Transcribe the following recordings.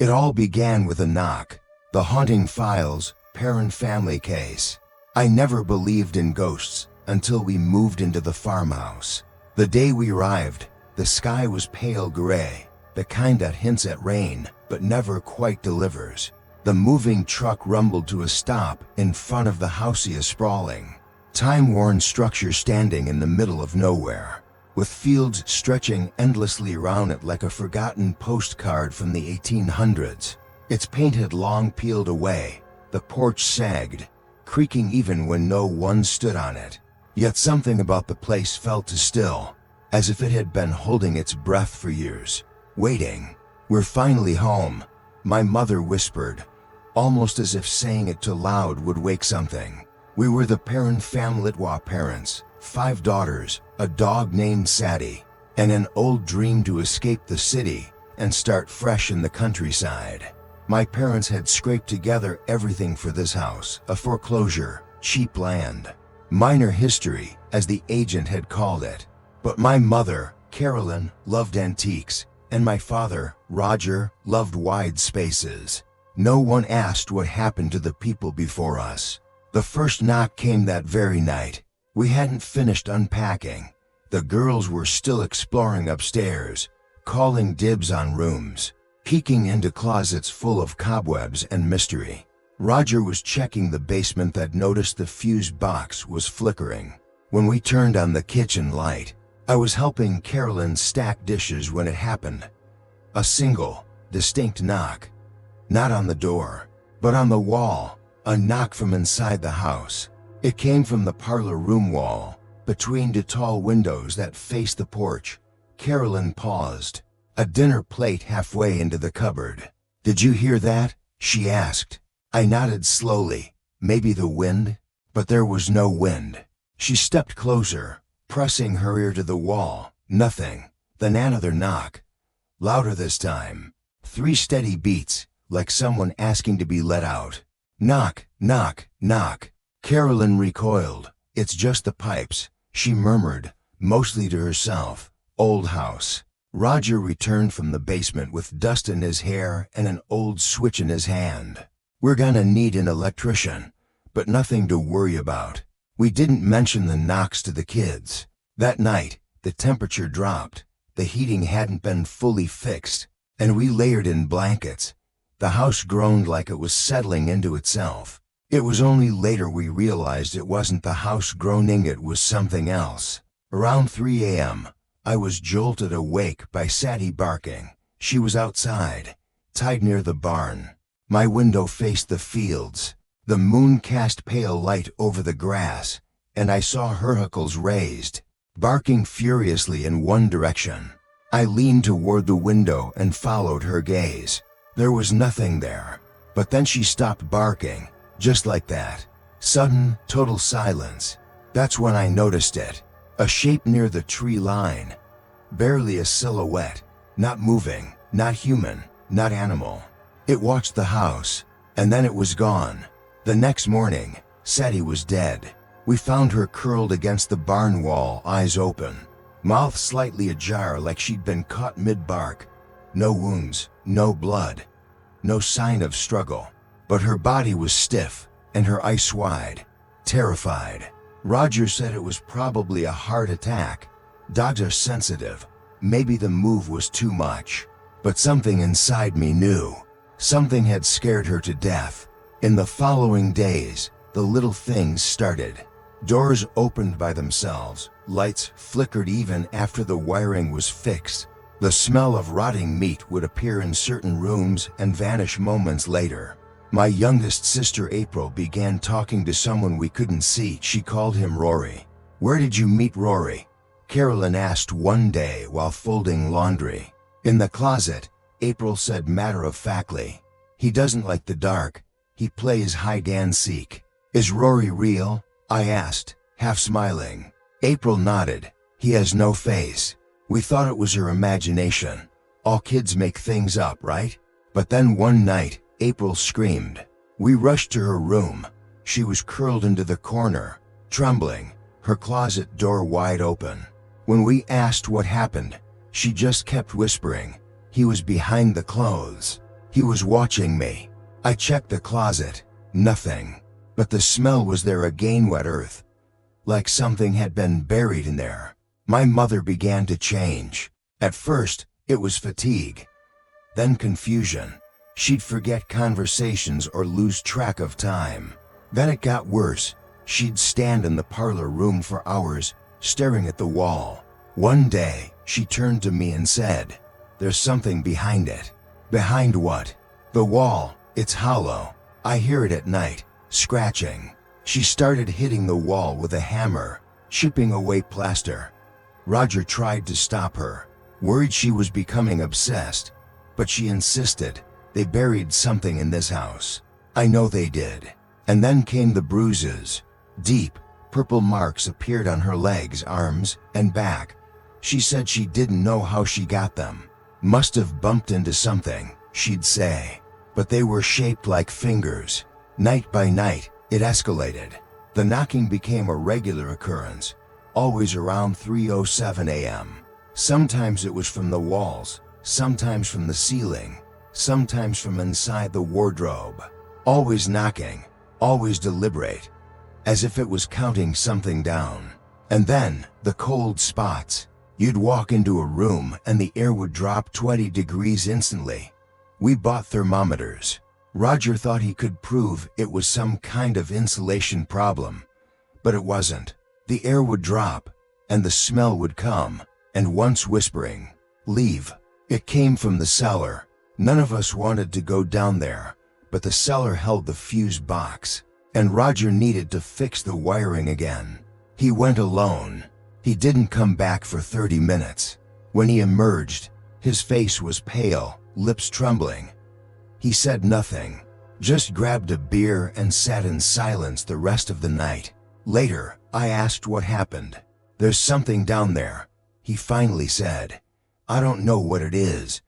It all began with a knock. The Haunting Files, Parent Family Case. I never believed in ghosts until we moved into the farmhouse. The day we arrived, the sky was pale gray, the kind that hints at rain but never quite delivers. The moving truck rumbled to a stop in front of the house, a sprawling, time-worn structure standing in the middle of nowhere, with fields stretching endlessly around it like a forgotten postcard from the 1800s. Its paint had long peeled away, the porch sagged, creaking even when no one stood on it. Yet something about the place felt still, as if it had been holding its breath for years, waiting. "We're finally home," my mother whispered, almost as if saying it too loud would wake something. We were the Parent Family parents, 5 daughters, a dog named Sadie, and an old dream to escape the city and start fresh in the countryside. My parents had scraped together everything for this house: a foreclosure, cheap land, minor history, as the agent had called it. But my mother, Carolyn, loved antiques, and my father, Roger, loved wide spaces. No one asked what happened to the people before us. The first knock came that very night. We hadn't finished unpacking. The girls were still exploring upstairs, calling dibs on rooms, peeking into closets full of cobwebs and mystery. Roger was checking the basement that noticed the fuse box was flickering. When we turned on the kitchen light, I was helping Carolyn stack dishes when it happened. A single, distinct knock. Not on the door, but on the wall. A knock from inside the house. It came from the parlor room wall, between the tall windows that faced the porch. Carolyn paused, a dinner plate halfway into the cupboard. "Did you hear that?" she asked. I nodded slowly. Maybe the wind? But there was no wind. She stepped closer, pressing her ear to the wall. Nothing. Then another knock. Louder this time. 3 steady beats, like someone asking to be let out. Knock, knock, knock. Carolyn recoiled. "It's just the pipes," she murmured, mostly to herself. Old house. Roger returned from the basement with dust in his hair and an old switch in his hand. "We're gonna need an electrician, but nothing to worry about." We didn't mention the knocks to the kids. That night, the temperature dropped. The heating hadn't been fully fixed, and we layered in blankets. The house groaned like it was settling into itself. It was only later we realized it wasn't the house groaning, it was something else. Around 3 a.m., I was jolted awake by Sadie barking. She was outside, tied near the barn. My window faced the fields. The moon cast pale light over the grass, and I saw her huckles raised, barking furiously in one direction. I leaned toward the window and followed her gaze. There was nothing there. But then she stopped barking, just like that. Sudden, total silence. That's when I noticed it. A shape near the tree line. Barely a silhouette. Not moving, not human, not animal. It watched the house, and then it was gone. The next morning, Sadie was dead. We found her curled against the barn wall, eyes open, mouth slightly ajar like she'd been caught mid-bark. No wounds, no blood, no sign of struggle. But her body was stiff, and her eyes wide, terrified. Roger said it was probably a heart attack. Dogs are sensitive. Maybe the move was too much. But something inside me knew. Something had scared her to death. In the following days, the little things started. Doors opened by themselves. Lights flickered even after the wiring was fixed. The smell of rotting meat would appear in certain rooms and vanish moments later. My youngest sister April began talking to someone we couldn't see. She called him Rory. "Where did you meet Rory?" Carolyn asked one day while folding laundry. "In the closet," April said matter-of-factly. "He doesn't like the dark. He plays hide and seek." "Is Rory real?" I asked, half smiling. April nodded. "He has no face." We thought it was her imagination. All kids make things up, right? But then one night, April screamed. We rushed to her room. She was curled into the corner, trembling, her closet door wide open. When we asked what happened, she just kept whispering, "He was behind the clothes." He was watching me. I checked the closet. Nothing. But the smell was there again, wet earth. Like something had been buried in there. My mother began to change. At first, it was fatigue. Then confusion. She'd forget conversations or lose track of time. Then it got worse. She'd stand in the parlor room for hours, staring at the wall. One day, she turned to me and said, "There's something behind it." "Behind what?" "The wall. It's hollow. I hear it at night, scratching." She started hitting the wall with a hammer, chipping away plaster. Roger tried to stop her, worried she was becoming obsessed, but she insisted. "They buried something in this house." "I know they did." And then came the bruises. Deep, purple marks appeared on her legs, arms, and back. She said she didn't know how she got them. "Must have bumped into something," she'd say. But they were shaped like fingers. Night by night, it escalated. The knocking became a regular occurrence, always around 3:07 a.m. Sometimes it was from the walls, sometimes from the ceiling, sometimes from inside the wardrobe. Always knocking, always deliberate, as if it was counting something down. And then, the cold spots. You'd walk into a room and the air would drop 20 degrees instantly. We bought thermometers. Roger thought he could prove it was some kind of insulation problem, but it wasn't. The air would drop, and the smell would come, and once whispering, "Leave." It came from the cellar. None of us wanted to go down there, but the cellar held the fuse box, and Roger needed to fix the wiring again. He went alone. He didn't come back for 30 minutes. When he emerged, his face was pale, lips trembling. He said nothing, just grabbed a beer and sat in silence the rest of the night. Later, I asked what happened. "There's something down there," he finally said. "I don't know what it is,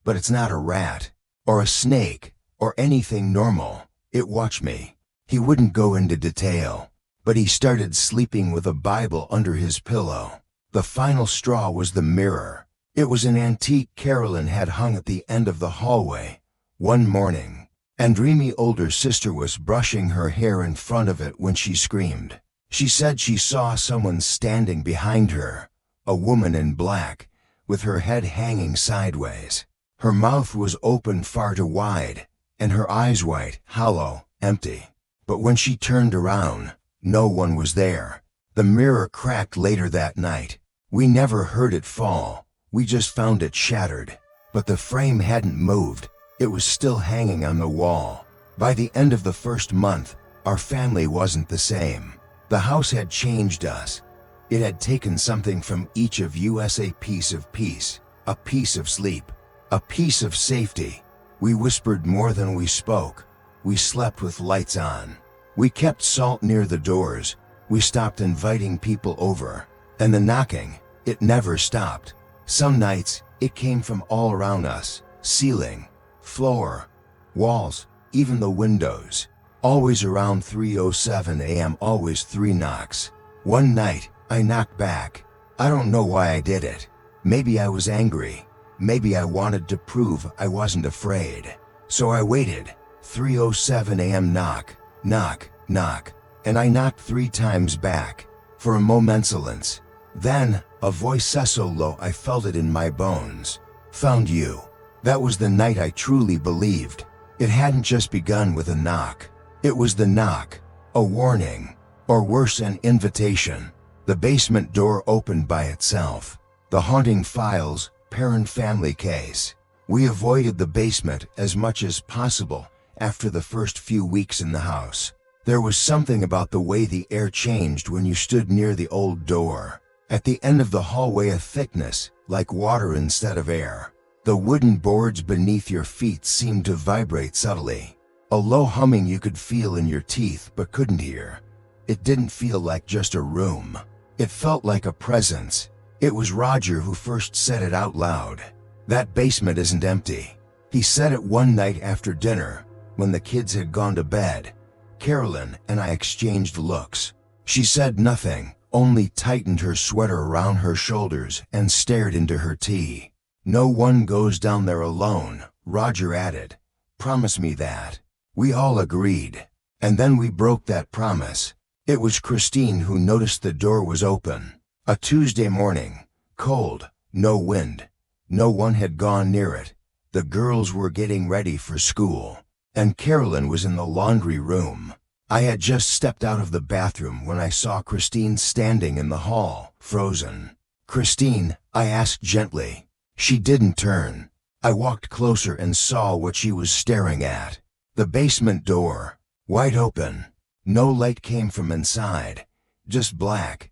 but it's not a rat, or a snake, or anything normal. It watched me." He wouldn't go into detail, but he started sleeping with a Bible under his pillow. The final straw was the mirror. It was an antique Carolyn had hung at the end of the hallway. One morning, Andrea's older sister was brushing her hair in front of it when she screamed. She said she saw someone standing behind her, a woman in black, with her head hanging sideways. Her mouth was open far too wide, and her eyes white, hollow, empty. But when she turned around, no one was there. The mirror cracked later that night. We never heard it fall. We just found it shattered. But the frame hadn't moved. It was still hanging on the wall. By the end of the first month, our family wasn't the same. The house had changed us. It had taken something from each of us: a piece of peace, a piece of sleep, a piece of safety. We whispered more than we spoke. We slept with lights on. We kept salt near the doors. We stopped inviting people over. And the knocking, it never stopped. Some nights, it came from all around us: ceiling, floor, walls, even the windows. Always around 3:07 a.m., always 3 knocks. One night, I knocked back. I don't know why I did it. Maybe I was angry. Maybe I wanted to prove I wasn't afraid. So I waited. 3:07 a.m. knock, knock, knock. And I knocked 3 times back. For a moment's silence. Then, a voice said so low I felt it in my bones. "Found you." That was the night I truly believed. It hadn't just begun with a knock. It was the knock, a warning, or worse, an invitation. The basement door opened by itself. The Haunting Files, Parent Family Case. We avoided the basement as much as possible after the first few weeks in the house. There was something about the way the air changed when you stood near the old door. At the end of the hallway, a thickness, like water instead of air. The wooden boards beneath your feet seemed to vibrate subtly. A low humming you could feel in your teeth but couldn't hear. It didn't feel like just a room. It felt like a presence. It was Roger who first said it out loud. "That basement isn't empty." He said it one night after dinner, when the kids had gone to bed. Carolyn and I exchanged looks. She said nothing, only tightened her sweater around her shoulders and stared into her tea. "No one goes down there alone," Roger added. Promise me that." We all agreed. And then we broke that promise. It was Christine who noticed the door was open. A Tuesday morning, cold, no wind. No one had gone near it. The girls were getting ready for school, and Carolyn was in the laundry room. I had just stepped out of the bathroom when I saw Christine standing in the hall, frozen. "Christine," I asked gently. She didn't turn. I walked closer and saw what she was staring at. The basement door, wide open. No light came from inside, just black,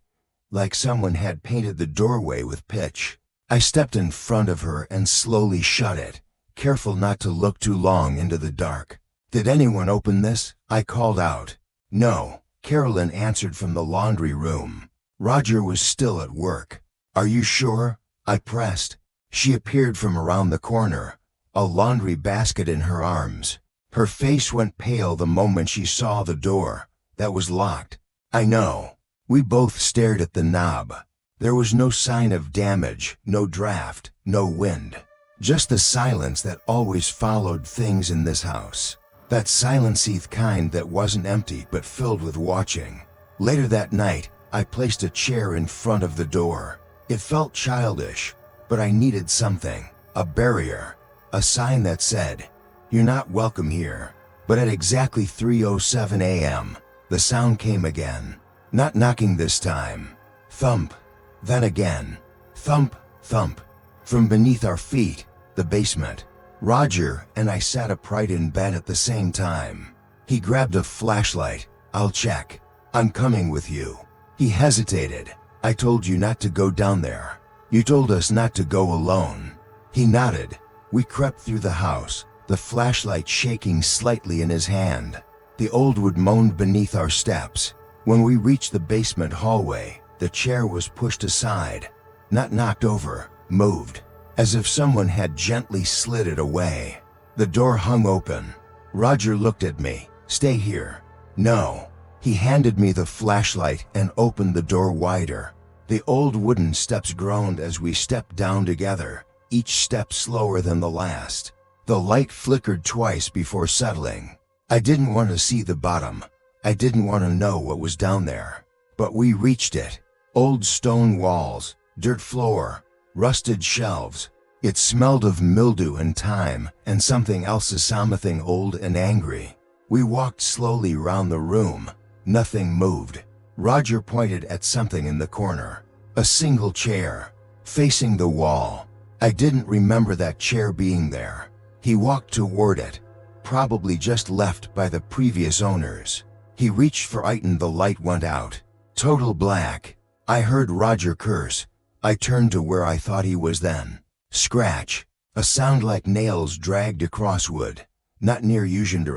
like someone had painted the doorway with pitch. I stepped in front of her and slowly shut it, careful not to look too long into the dark. "Did anyone open this?" I called out. "No," Carolyn answered from the laundry room. "Roger was still at work." "Are you sure?" I pressed. She appeared from around the corner, a laundry basket in her arms. Her face went pale the moment she saw the door. That was locked. "I know." We both stared at the knob. There was no sign of damage, no draft, no wind. Just the silence that always followed things in this house. That silency kind that wasn't empty but filled with watching. Later that night, I placed a chair in front of the door. It felt childish, but I needed something, a barrier, a sign that said, "You're not welcome here." But at exactly 3:07 a.m., the sound came again. Not knocking this time. Thump. Then again. Thump, thump. From beneath our feet, the basement. Roger and I sat upright in bed at the same time. He grabbed a flashlight. "I'll check." "I'm coming with you." He hesitated. "I told you not to go down there. You told us not to go alone." He nodded. We crept through the house, the flashlight shaking slightly in his hand. The old wood moaned beneath our steps. When we reached the basement hallway, the chair was pushed aside, not knocked over, moved, as if someone had gently slid it away. The door hung open. Roger looked at me. "Stay here." "No." He handed me the flashlight and opened the door wider. The old wooden steps groaned as we stepped down together, each step slower than the last. The light flickered twice before settling. I didn't want to see the bottom. I didn't want to know what was down there. But we reached it. Old stone walls, dirt floor, rusted shelves. It smelled of mildew and time and something else, something old and angry. We walked slowly round the room. Nothing moved. Roger pointed at something in the corner. A single chair, facing the wall. I didn't remember that chair being there. He walked toward it, probably just left by the previous owners. He reached for it and the light went out. Total black. I heard Roger curse. I turned to where I thought he was then. Scratch. A sound like nails dragged across wood. Not near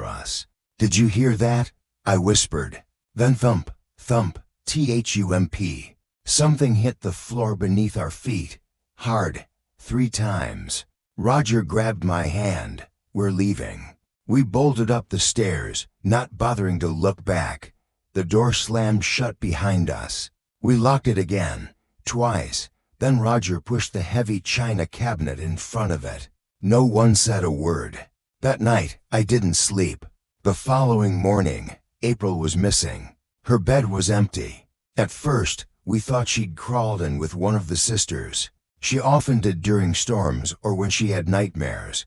us. "Did you hear that?" I whispered. Then thump, thump, thump. Something hit the floor beneath our feet. Hard. 3 times. Roger grabbed my hand. "We're leaving." We bolted up the stairs, not bothering to look back. The door slammed shut behind us. We locked it again, twice. Then Roger pushed the heavy china cabinet in front of it. No one said a word. That night, I didn't sleep. The following morning, April was missing. Her bed was empty. At first, we thought she'd crawled in with one of the sisters. She often did during storms or when she had nightmares.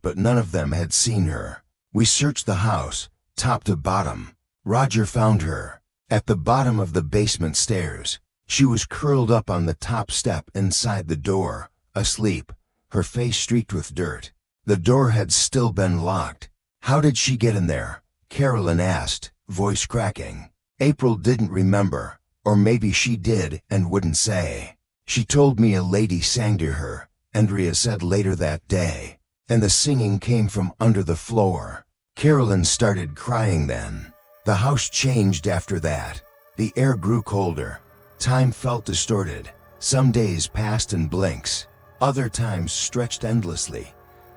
But none of them had seen her. We searched the house, top to bottom. Roger found her at the bottom of the basement stairs. She was curled up on the top step inside the door, asleep, her face streaked with dirt. The door had still been locked. "How did she get in there?" Carolyn asked, voice cracking. April didn't remember, or maybe she did and wouldn't say. She told me a lady sang to her, Andrea said later that day, and the singing came from under the floor. Carolyn started crying then. The house changed after that. The air grew colder. Time felt distorted. Some days passed in blinks. Other times stretched endlessly,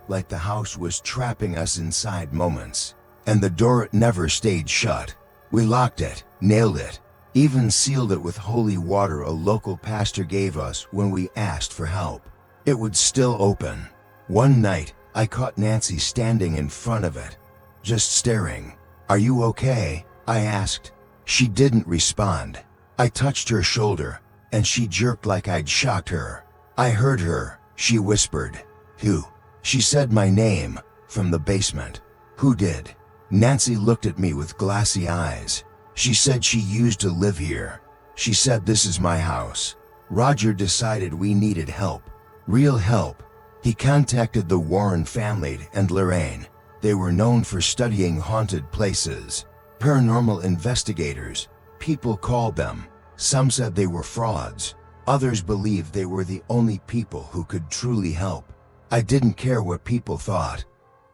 like the house was trapping us inside moments. And the door never stayed shut. We locked it, nailed it, even sealed it with holy water a local pastor gave us when we asked for help. It would still open. One night, I caught Nancy standing in front of it, just staring. "Are you okay?" I asked. She didn't respond. I touched her shoulder, and she jerked like I'd shocked her. "I heard her," she whispered. "Who?" She said my name, from the basement. "Who did?" Nancy looked at me with glassy eyes. "She said she used to live here. She said this is my house. Roger decided we needed help. Real help. He contacted the Warren family and Lorraine. They were known for studying haunted places. Paranormal investigators, people called them. Some said they were frauds. Others believed they were the only people who could truly help. I didn't care what people thought.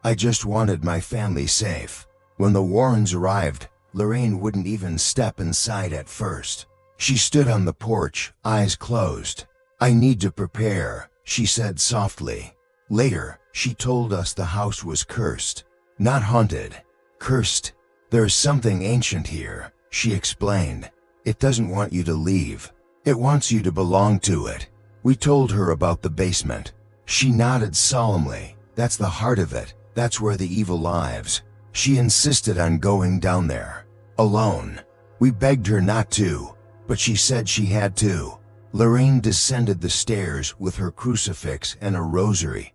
I just wanted my family safe. When the Warrens arrived, Lorraine wouldn't even step inside at first. She stood on the porch, eyes closed. "I need to prepare," she said softly. Later, she told us the house was cursed. Not haunted. Cursed. "There's something ancient here," she explained. "It doesn't want you to leave. It wants you to belong to it." We told her about the basement. She nodded solemnly. "That's the heart of it. That's where the evil lives." She insisted on going down there. Alone. We begged her not to, but she said she had to. Lorraine descended the stairs with her crucifix and a rosary.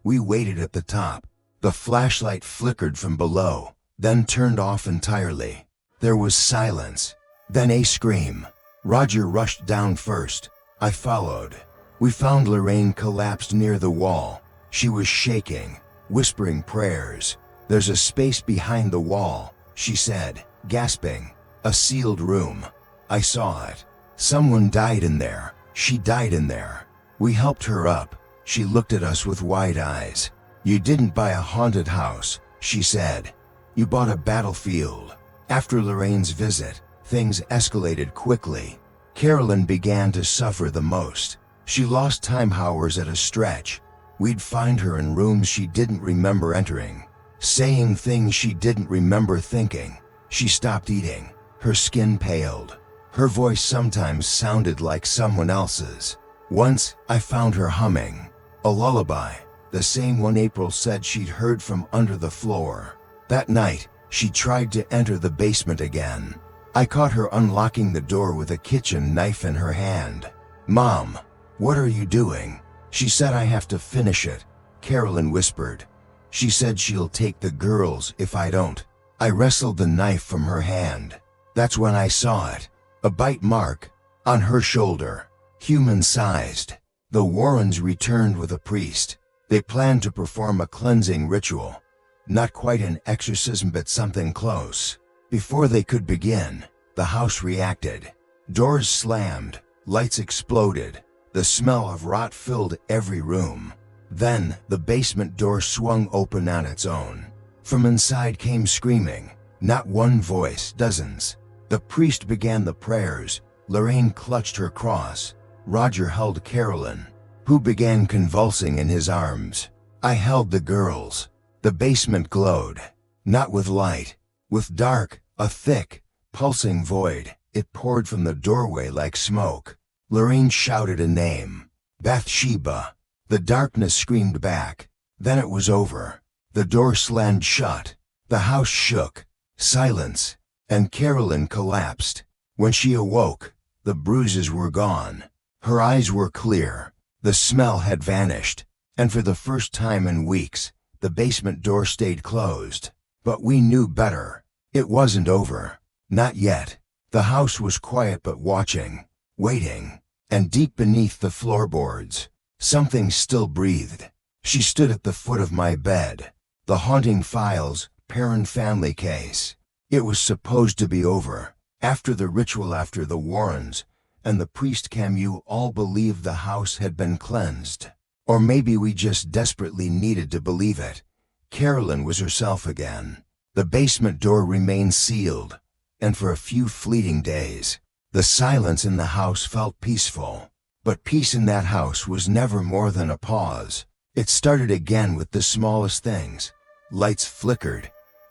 We waited at the top. The flashlight flickered from below, then turned off entirely. There was silence. Then a scream. Roger rushed down first. I followed. We found Lorraine collapsed near the wall. She was shaking, whispering prayers. "There's a space behind the wall," she said, gasping. "A sealed room. I saw it. Someone died in there. She died in there." We helped her up. She looked at us with wide eyes. "You didn't buy a haunted house," she said. "You bought a battlefield." After Lorraine's visit, things escalated quickly. Carolyn began to suffer the most. She lost time hours at a stretch. We'd find her in rooms she didn't remember entering, saying things she didn't remember thinking. She stopped eating. Her skin paled. Her voice sometimes sounded like someone else's. Once, I found her humming a lullaby, the same one April said she'd heard from under the floor. That night, she tried to enter the basement again. I caught her unlocking the door with a kitchen knife in her hand. "Mom, what are you doing?" "She said I have to finish it," Carolyn whispered. "She said she'll take the girls if I don't." I wrestled the knife from her hand. That's when I saw it. A bite mark on her shoulder, human-sized. The Warrens returned with a priest. They planned to perform a cleansing ritual. Not quite an exorcism, but something close. Before they could begin, the house reacted. Doors slammed, lights exploded. The smell of rot filled every room. Then, the basement door swung open on its own. From inside came screaming. Not one voice, dozens. The priest began the prayers. Lorraine clutched her cross. Roger held Carolyn, who began convulsing in his arms. I held the girls. The basement glowed. Not with light, with dark, a thick, pulsing void. It poured from the doorway like smoke. Lorraine shouted a name. "Bathsheba." The darkness screamed back. Then it was over. The door slammed shut. The house shook. Silence. And Carolyn collapsed. When she awoke, the bruises were gone. Her eyes were clear. The smell had vanished. And for the first time in weeks, the basement door stayed closed. But we knew better. It wasn't over. Not yet. The house was quiet but watching, waiting. And deep beneath the floorboards, something still breathed. She stood at the foot of my bed. The haunting files, parent family case. It was supposed to be over. After the ritual, after the Warrens and the priest Camus all believed the house had been cleansed. Or maybe we just desperately needed to believe it. Carolyn was herself again. The basement door remained sealed. And for a few fleeting days, the silence in the house felt peaceful. But peace in that house was never more than a pause. It started again with the smallest things. Lights flickered.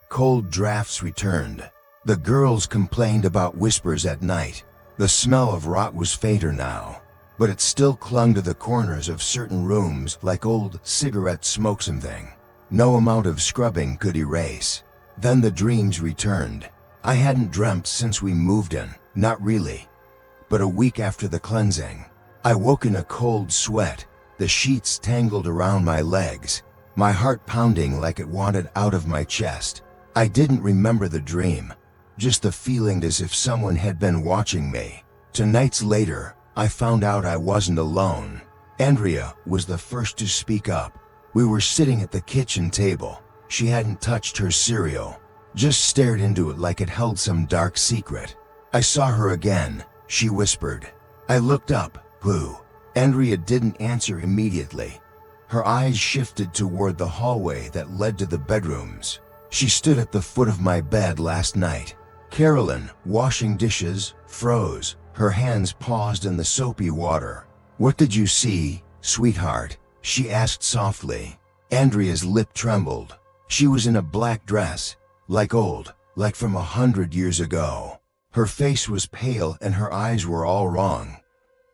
Cold drafts returned. The girls complained about whispers at night. The smell of rot was fainter now. but it still clung to the corners of certain rooms like old cigarette smoke something. No amount of scrubbing could erase. Then the dreams returned. I hadn't dreamt since we moved in, not really. But a week after the cleansing, I woke in a cold sweat, the sheets tangled around my legs, my heart pounding like it wanted out of my chest. I didn't remember the dream, just the feeling as if someone had been watching me. 2 nights later, I found out I wasn't alone. Andrea was the first to speak up. We were sitting at the kitchen table. She hadn't touched her cereal, just stared into it like it held some dark secret. I saw her again, she whispered. I looked up. Who? Andrea didn't answer immediately. Her eyes shifted toward the hallway that led to the bedrooms. She stood at the foot of my bed last night. Carolyn, washing dishes, froze, her hands paused in the soapy water. What did you see, sweetheart? She asked softly. Andrea's lip trembled. She was in a black dress, like from 100 years ago. Her face was pale and her eyes were all wrong.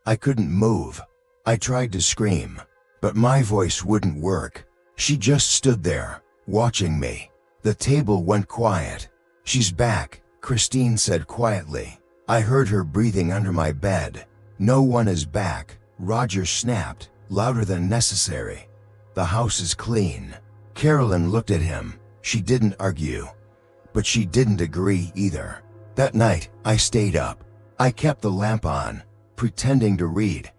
I couldn't move. I tried to scream, but my voice wouldn't work. She just stood there, watching me. The table went quiet. She's back, Christine said quietly. I heard her breathing under my bed. No one is back, Roger snapped, louder than necessary. The house is clean. Carolyn looked at him. She didn't argue, but she didn't agree either. That night, I stayed up. I kept the lamp on, pretending to read.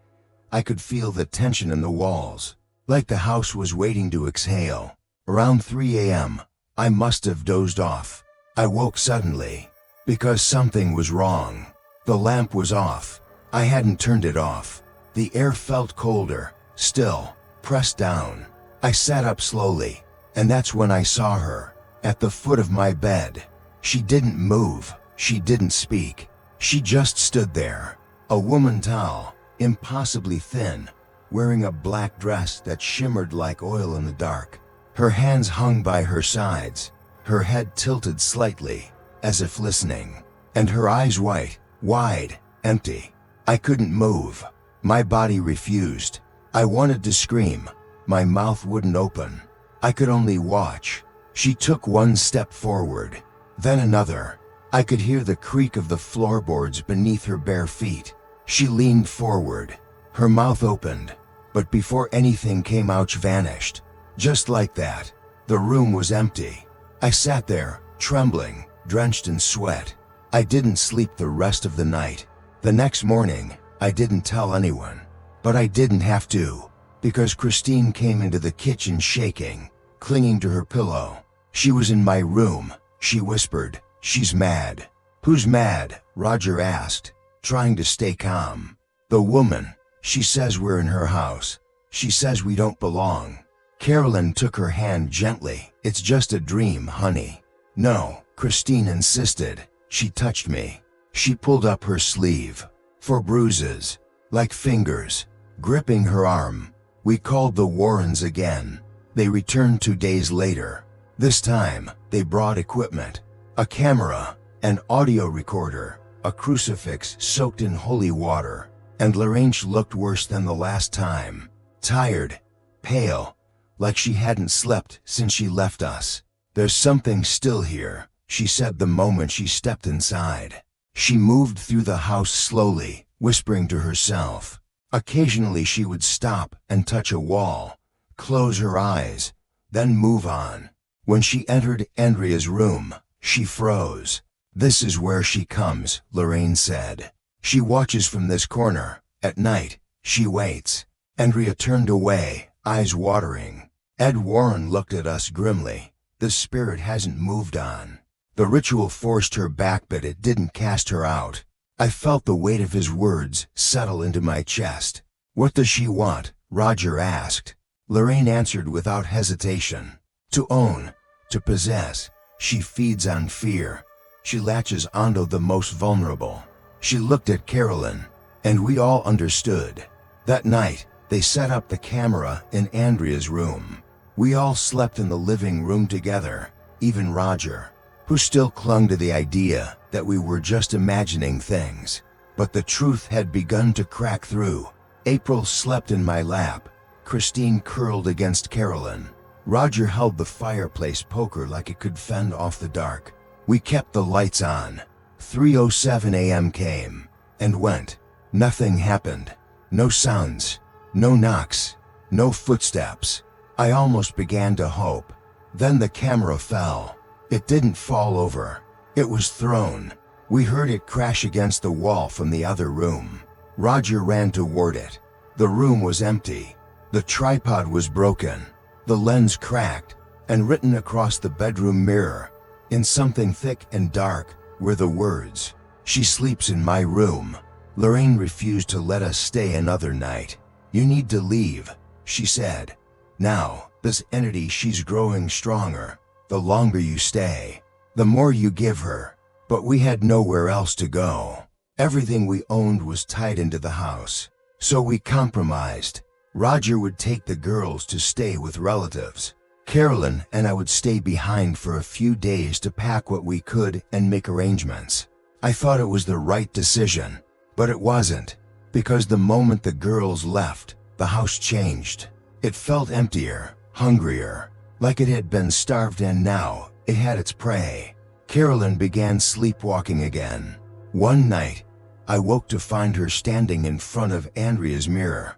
I could feel the tension in the walls, like the house was waiting to exhale. Around 3 a.m., I must have dozed off. I woke suddenly, because something was wrong. The lamp was off. I hadn't turned it off. The air felt colder, still, pressed down. I sat up slowly, and that's when I saw her, at the foot of my bed. She didn't move, she didn't speak. She just stood there, a woman tall, impossibly thin, wearing a black dress that shimmered like oil in the dark. Her hands hung by her sides, her head tilted slightly, as if listening, and her eyes white, wide, empty. I couldn't move. My body refused. I wanted to scream. My mouth wouldn't open. I could only watch. She took one step forward, then another. I could hear the creak of the floorboards beneath her bare feet. She leaned forward. Her mouth opened, but before anything came out, she vanished. Just like that, the room was empty. I sat there, trembling, drenched in sweat. I didn't sleep the rest of the night. The next morning, I didn't tell anyone. But I didn't have to, because Christine came into the kitchen shaking, clinging to her pillow. She was in my room, she whispered. She's mad. Who's mad? Roger asked, trying to stay calm. The woman. She says we're in her house. She says we don't belong. Carolyn took her hand gently. It's just a dream, honey. No, Christine insisted. She touched me. She pulled up her sleeve. For bruises, like fingers, gripping her arm. We called the Warrens again. They returned 2 days later. This time, they brought equipment. A camera, an audio recorder, a crucifix soaked in holy water. And Lorraine looked worse than the last time. Tired, pale, like she hadn't slept since she left us. There's something still here, she said the moment she stepped inside. She moved through the house slowly, whispering to herself. Occasionally she would stop and touch a wall, close her eyes, then move on. When she entered Andrea's room, she froze. This is where she comes, Lorraine said. She watches from this corner. At night, she waits. Andrea turned away, eyes watering. Ed Warren looked at us grimly. The spirit hasn't moved on. The ritual forced her back, but it didn't cast her out. I felt the weight of his words settle into my chest. What does she want? Roger asked. Lorraine answered without hesitation. To own, to possess. She feeds on fear. She latches onto the most vulnerable. She looked at Carolyn, and we all understood. That night, they set up the camera in Andrea's room. We all slept in the living room together, even Roger, who still clung to the idea that we were just imagining things. But the truth had begun to crack through. April slept in my lap. Christine curled against Carolyn. Roger held the fireplace poker like it could fend off the dark. We kept the lights on. 3:07 a.m. came and went. Nothing happened. No sounds. No knocks. No footsteps. I almost began to hope. Then the camera fell. It didn't fall over. It was thrown. We heard it crash against the wall from the other room. Roger ran toward it. The room was empty. The tripod was broken. The lens cracked, and written across the bedroom mirror, in something thick and dark, were the words, "She sleeps in my room." Lorraine refused to let us stay another night. "You need to leave," she said. "Now, this entity, she's growing stronger. The longer you stay, the more you give her." But we had nowhere else to go. Everything we owned was tied into the house. So we compromised. Roger would take the girls to stay with relatives. Carolyn and I would stay behind for a few days to pack what we could and make arrangements. I thought it was the right decision, but it wasn't, because the moment the girls left, the house changed. It felt emptier, hungrier, like it had been starved, and now it had its prey. Carolyn began sleepwalking again. One night, I woke to find her standing in front of Andrea's mirror.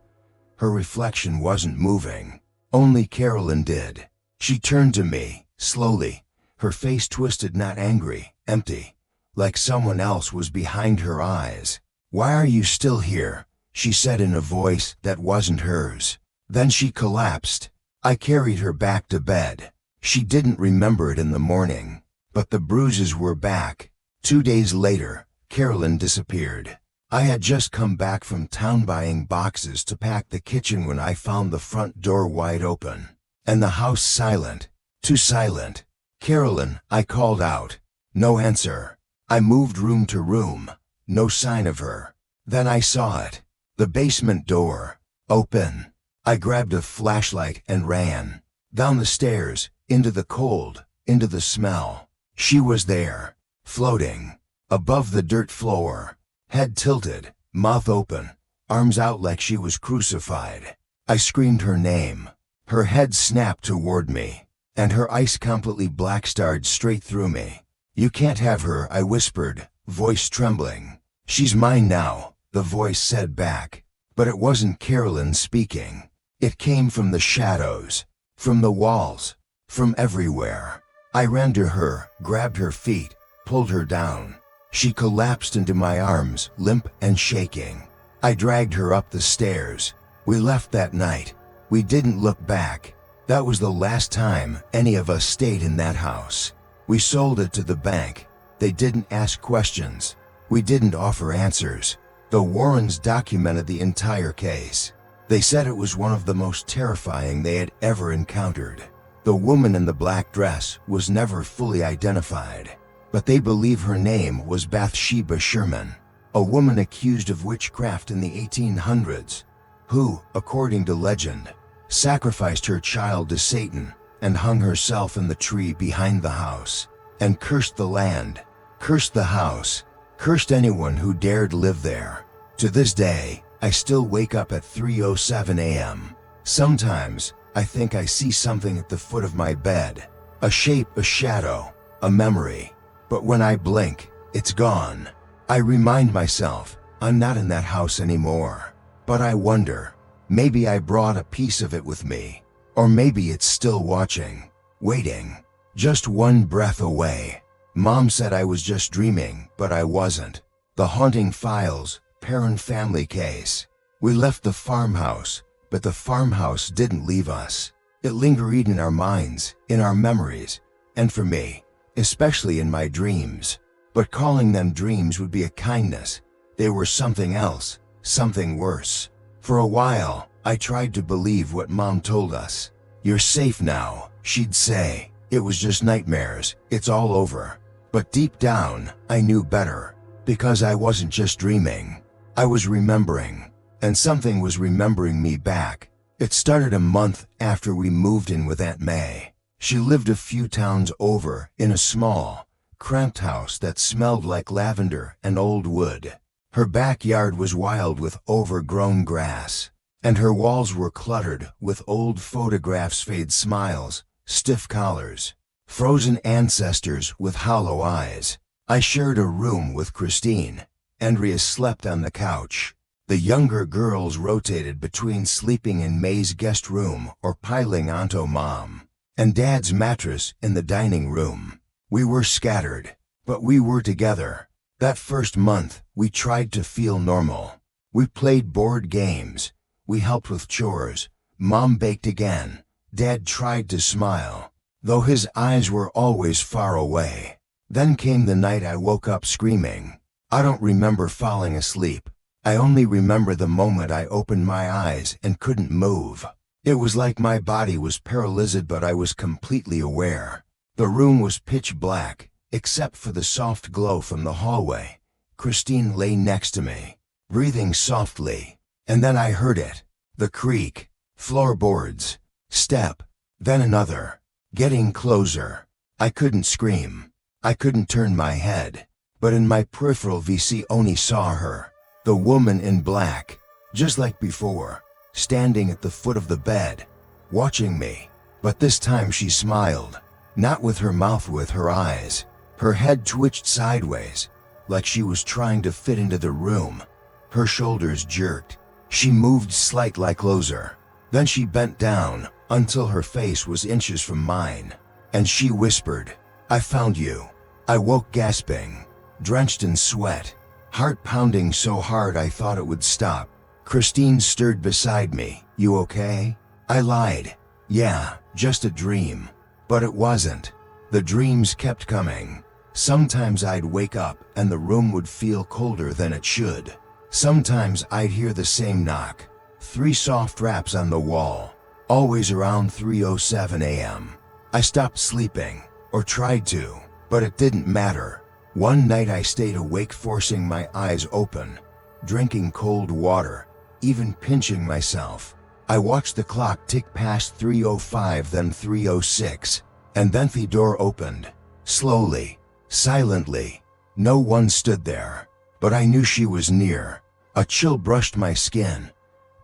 Her reflection wasn't moving. Only Carolyn did. She turned to me, slowly, her face twisted, not angry, empty, like someone else was behind her eyes. "Why are you still here?" she said in a voice that wasn't hers. Then she collapsed. I carried her back to bed. She didn't remember it in the morning, but the bruises were back. 2 days later, Carolyn disappeared. I had just come back from town buying boxes to pack the kitchen when I found the front door wide open, and the house silent, too silent. "Carolyn," I called out. No answer. I moved room to room. No sign of her. Then I saw it. The basement door. Open. I grabbed a flashlight and ran. Down the stairs, into the cold, into the smell. She was there, floating, above the dirt floor. Head tilted, mouth open, arms out like she was crucified. I screamed her name. Her head snapped toward me, and her eyes completely black stared straight through me. "You can't have her," I whispered, voice trembling. "She's mine now," the voice said back. But it wasn't Carolyn speaking. It came from the shadows, from the walls, from everywhere. I ran to her, grabbed her feet, pulled her down. She collapsed into my arms, limp and shaking. I dragged her up the stairs. We left that night. We didn't look back. That was the last time any of us stayed in that house. We sold it to the bank. They didn't ask questions. We didn't offer answers. The Warrens documented the entire case. They said it was one of the most terrifying they had ever encountered. The woman in the black dress was never fully identified, but they believe her name was Bathsheba Sherman, a woman accused of witchcraft in the 1800s, who, according to legend, sacrificed her child to Satan and hung herself in the tree behind the house, and cursed the land, cursed the house, cursed anyone who dared live there. To this day, I still wake up at 3:07 a.m. Sometimes, I think I see something at the foot of my bed, a shape, a shadow, a memory. But when I blink, it's gone. I remind myself, I'm not in that house anymore. But I wonder, maybe I brought a piece of it with me. Or maybe it's still watching, waiting, just one breath away. Mom said I was just dreaming, but I wasn't. The Haunting Files, Parent Family Case. We left the farmhouse, but the farmhouse didn't leave us. It lingered in our minds, in our memories, and for me, especially in my dreams. But calling them dreams would be a kindness. They were something else, something worse. For a while, I tried to believe what Mom told us. "You're safe now," she'd say. "It was just nightmares, it's all over." But deep down, I knew better, because I wasn't just dreaming. I was remembering, and something was remembering me back. It started a month after we moved in with Aunt May. She lived a few towns over in a small, cramped house that smelled like lavender and old wood. Her backyard was wild with overgrown grass, and her walls were cluttered with old photographs, fade smiles, stiff collars, frozen ancestors with hollow eyes. I shared a room with Christine. Andrea slept on the couch. The younger girls rotated between sleeping in May's guest room or piling onto Mom and Dad's mattress in the dining room. We were scattered, but we were together. That first month, we tried to feel normal. We played board games. We helped with chores. Mom baked again. Dad tried to smile, though his eyes were always far away. Then came the night I woke up screaming. I don't remember falling asleep. I only remember the moment I opened my eyes and couldn't move. It was like my body was paralyzed, but I was completely aware. The room was pitch black, except for the soft glow from the hallway. Christine lay next to me, breathing softly, and then I heard it. The creak, floorboards, step, then another, getting closer. I couldn't scream. I couldn't turn my head, but in my peripheral vision only saw her. The woman in black, just like before, standing at the foot of the bed, watching me. But this time she smiled, not with her mouth, with her eyes. Her head twitched sideways, like she was trying to fit into the room. Her shoulders jerked. She moved slightly closer. Then she bent down until her face was inches from mine, and she whispered, "I found you." I woke gasping, drenched in sweat, heart pounding so hard I thought it would stop. Christine stirred beside me. "You okay?" I lied. "Yeah, just a dream." But it wasn't. The dreams kept coming. Sometimes I'd wake up and the room would feel colder than it should. Sometimes I'd hear the same knock. 3 soft raps on the wall, always around 3:07 a.m. I stopped sleeping, or tried to, but it didn't matter. One night I stayed awake, forcing my eyes open, drinking cold water, even pinching myself. I watched the clock tick past 3:05, then 3:06, and then the door opened. Slowly, silently. No one stood there, but I knew she was near. A chill brushed my skin.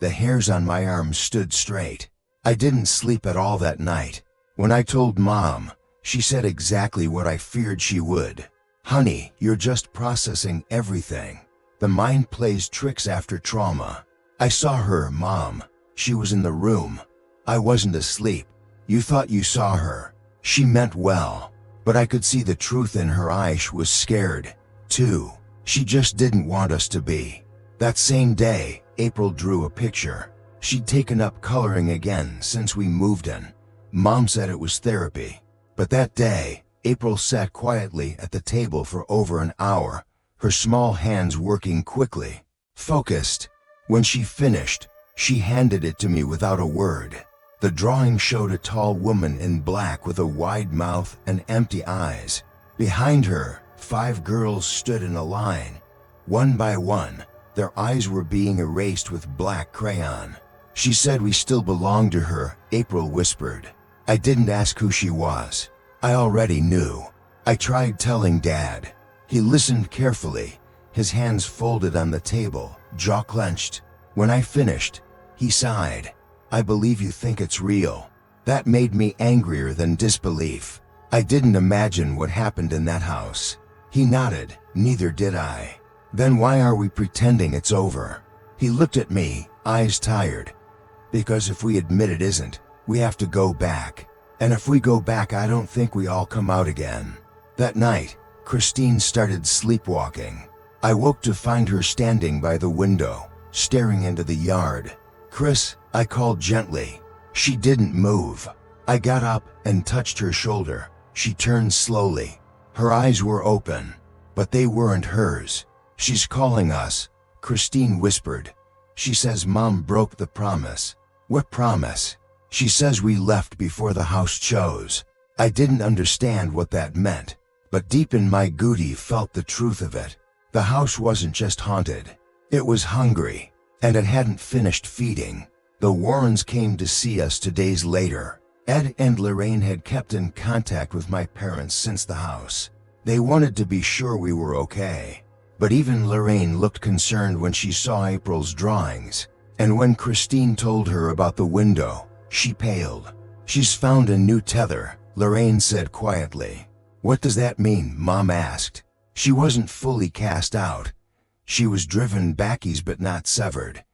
The hairs on my arms stood straight. I didn't sleep at all that night. When I told Mom, she said exactly what I feared she would. "Honey, you're just processing everything. The mind plays tricks after trauma." I saw her, Mom. She was in the room. I wasn't asleep. "You thought you saw her." She meant well, but I could see the truth in her eyes. She was scared, too. She just didn't want us to be. That same day, April drew a picture. She'd taken up coloring again since we moved in. Mom said it was therapy. But that day, April sat quietly at the table for over an hour, her small hands working quickly, focused. When she finished, she handed it to me without a word. The drawing showed a tall woman in black with a wide mouth and empty eyes. Behind her, 5 girls stood in a line. One by one, their eyes were being erased with black crayon. She said we still belonged to her, April whispered. I didn't ask who she was. I already knew. I tried telling Dad. He listened carefully, his hands folded on the table, jaw clenched. When I finished, he sighed. "I believe you think it's real." That made me angrier than disbelief. I didn't imagine what happened in that house. He nodded. Neither did I. "Then why are we pretending it's over?" He looked at me, eyes tired. "Because if we admit it isn't, we have to go back. And if we go back, I don't think we all come out again." That night, Christine started sleepwalking. I woke to find her standing by the window, staring into the yard. "Chris," I called gently. She didn't move. I got up and touched her shoulder. She turned slowly. Her eyes were open, but they weren't hers. "She's calling us," Christine whispered. "She says Mom broke the promise." "What promise?" "She says we left before the house chose." I didn't understand what that meant, but deep in my Goody felt the truth of it. The house wasn't just haunted. It was hungry, and it hadn't finished feeding. The Warrens came to see us 2 days later. Ed and Lorraine had kept in contact with my parents since the house. They wanted to be sure we were okay. But even Lorraine looked concerned when she saw April's drawings. And when Christine told her about the window, she paled. "She's found a new tether," Lorraine said quietly. "What does that mean?" Mom asked. "She wasn't fully cast out. She was driven backies but not severed.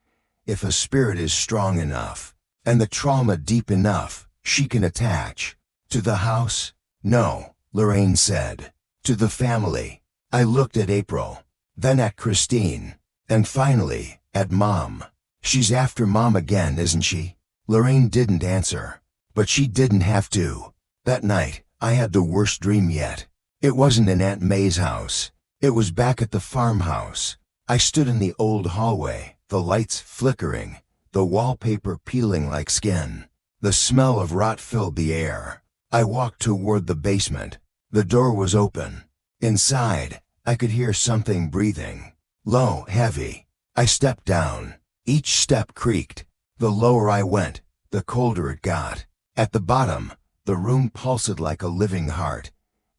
If a spirit is strong enough, and the trauma deep enough, she can attach. To the house? No," Lorraine said. "To the family." I looked at April, then at Christine, and finally, at Mom. "She's after Mom again, isn't she?" Lorraine didn't answer, but she didn't have to. That night, I had the worst dream yet. It wasn't in Aunt May's house. It was back at the farmhouse. I stood in the old hallway, the lights flickering, the wallpaper peeling like skin. The smell of rot filled the air. I walked toward the basement. The door was open. Inside, I could hear something breathing. Low, heavy. I stepped down. Each step creaked. The lower I went, the colder it got. At the bottom, the room pulsed like a living heart.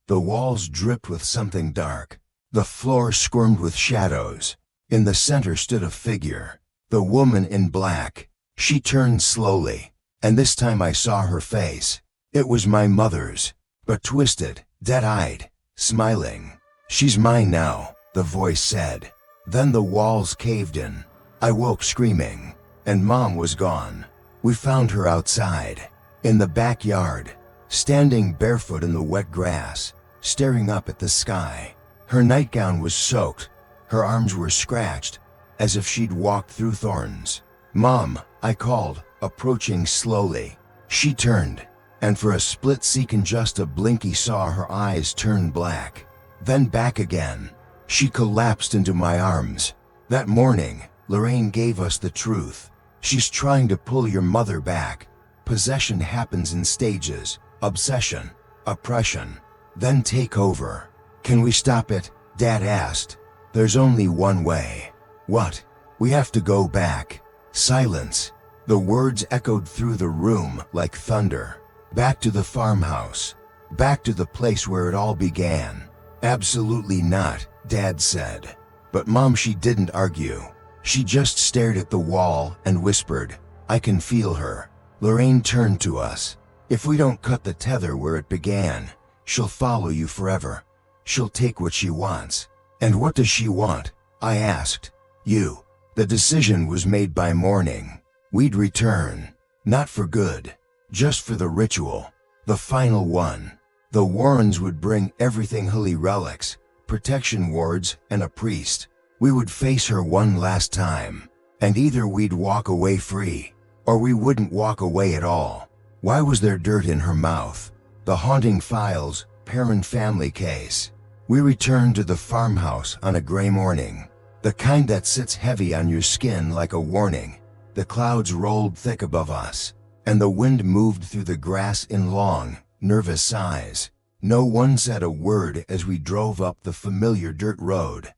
The walls dripped with something dark. The floor squirmed with shadows. In the center stood a figure. The woman in black. She turned slowly, and this time I saw her face. It was my mother's, but twisted, dead-eyed, smiling. "She's mine now," the voice said. Then the walls caved in. I woke screaming, and Mom was gone. We found her outside, in the backyard, standing barefoot in the wet grass, staring up at the sky. Her nightgown was soaked. Her arms were scratched, as if she'd walked through thorns. "Mom," I called, approaching slowly. She turned, and for a split second, just a blinky, saw her eyes turn black. Then back again. She collapsed into my arms. That morning, Lorraine gave us the truth. She's trying to pull your mother back. Possession happens in stages: obsession, oppression, then take over. "Can we stop it?" Dad asked. "There's only one way." "What?" "We have to go back." Silence. The words echoed through the room like thunder. "Back to the farmhouse. Back to the place where it all began." "Absolutely not," Dad said. But Mom, she didn't argue. She just stared at the wall and whispered, "I can feel her." Lorraine turned to us. "If we don't cut the tether where it began, she'll follow you forever. She'll take what she wants." "And what does she want?" I asked. "You." The decision was made by morning. We'd return. Not for good. Just for the ritual. The final one. The Warrens would bring everything: holy relics, protection wards, and a priest. We would face her one last time. And either we'd walk away free, or we wouldn't walk away at all. Why was there dirt in her mouth? The haunting files, parent family case. We returned to the farmhouse on a gray morning. The kind that sits heavy on your skin like a warning. The clouds rolled thick above us, and the wind moved through the grass in long, nervous sighs. No one said a word as we drove up the familiar dirt road.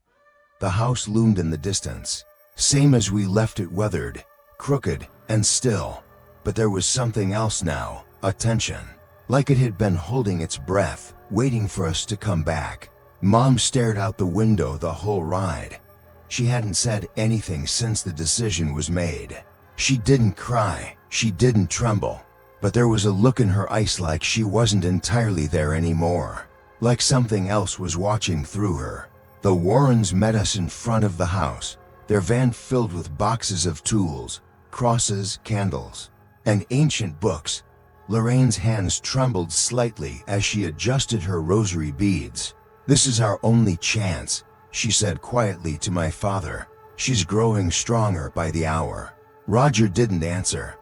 The house loomed in the distance, same as we left it, weathered, crooked, and still. But there was something else now, a tension, like it had been holding its breath, waiting for us to come back. Mom stared out the window the whole ride. She hadn't said anything since the decision was made. She didn't cry, she didn't tremble, but there was a look in her eyes like she wasn't entirely there anymore, like something else was watching through her. The Warrens met us in front of the house, their van filled with boxes of tools, crosses, candles, and ancient books. Lorraine's hands trembled slightly as she adjusted her rosary beads. "This is our only chance," she said quietly to my father. "She's growing stronger by the hour." Roger didn't answer.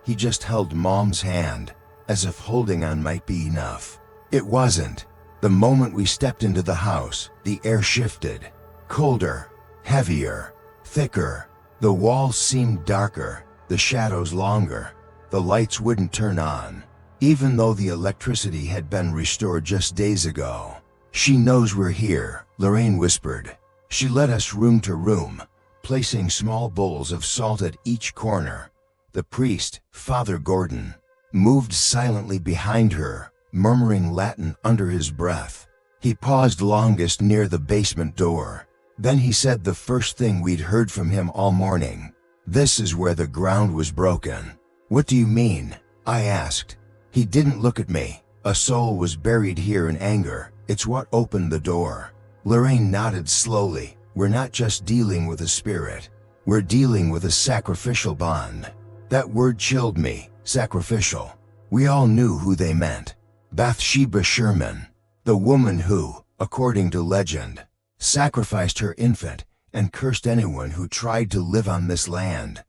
He just held Mom's hand, as if holding on might be enough. It wasn't. The moment we stepped into the house, the air shifted. Colder, heavier, thicker. The walls seemed darker, the shadows longer. The lights wouldn't turn on, even though the electricity had been restored just days ago. "She knows we're here," Lorraine whispered. She led us room to room, placing small bowls of salt at each corner. The priest, Father Gordon, moved silently behind her, murmuring Latin under his breath. He paused longest near the basement door. Then he said the first thing we'd heard from him all morning. "This is where the ground was broken." "What do you mean?" I asked. He didn't look at me. "A soul was buried here in anger. It's what opened the door." Lorraine nodded slowly. "We're not just dealing with a spirit. We're dealing with a sacrificial bond." That word chilled me. Sacrificial. We all knew who they meant. Bathsheba Sherman, the woman who, according to legend, sacrificed her infant and cursed anyone who tried to live on this land.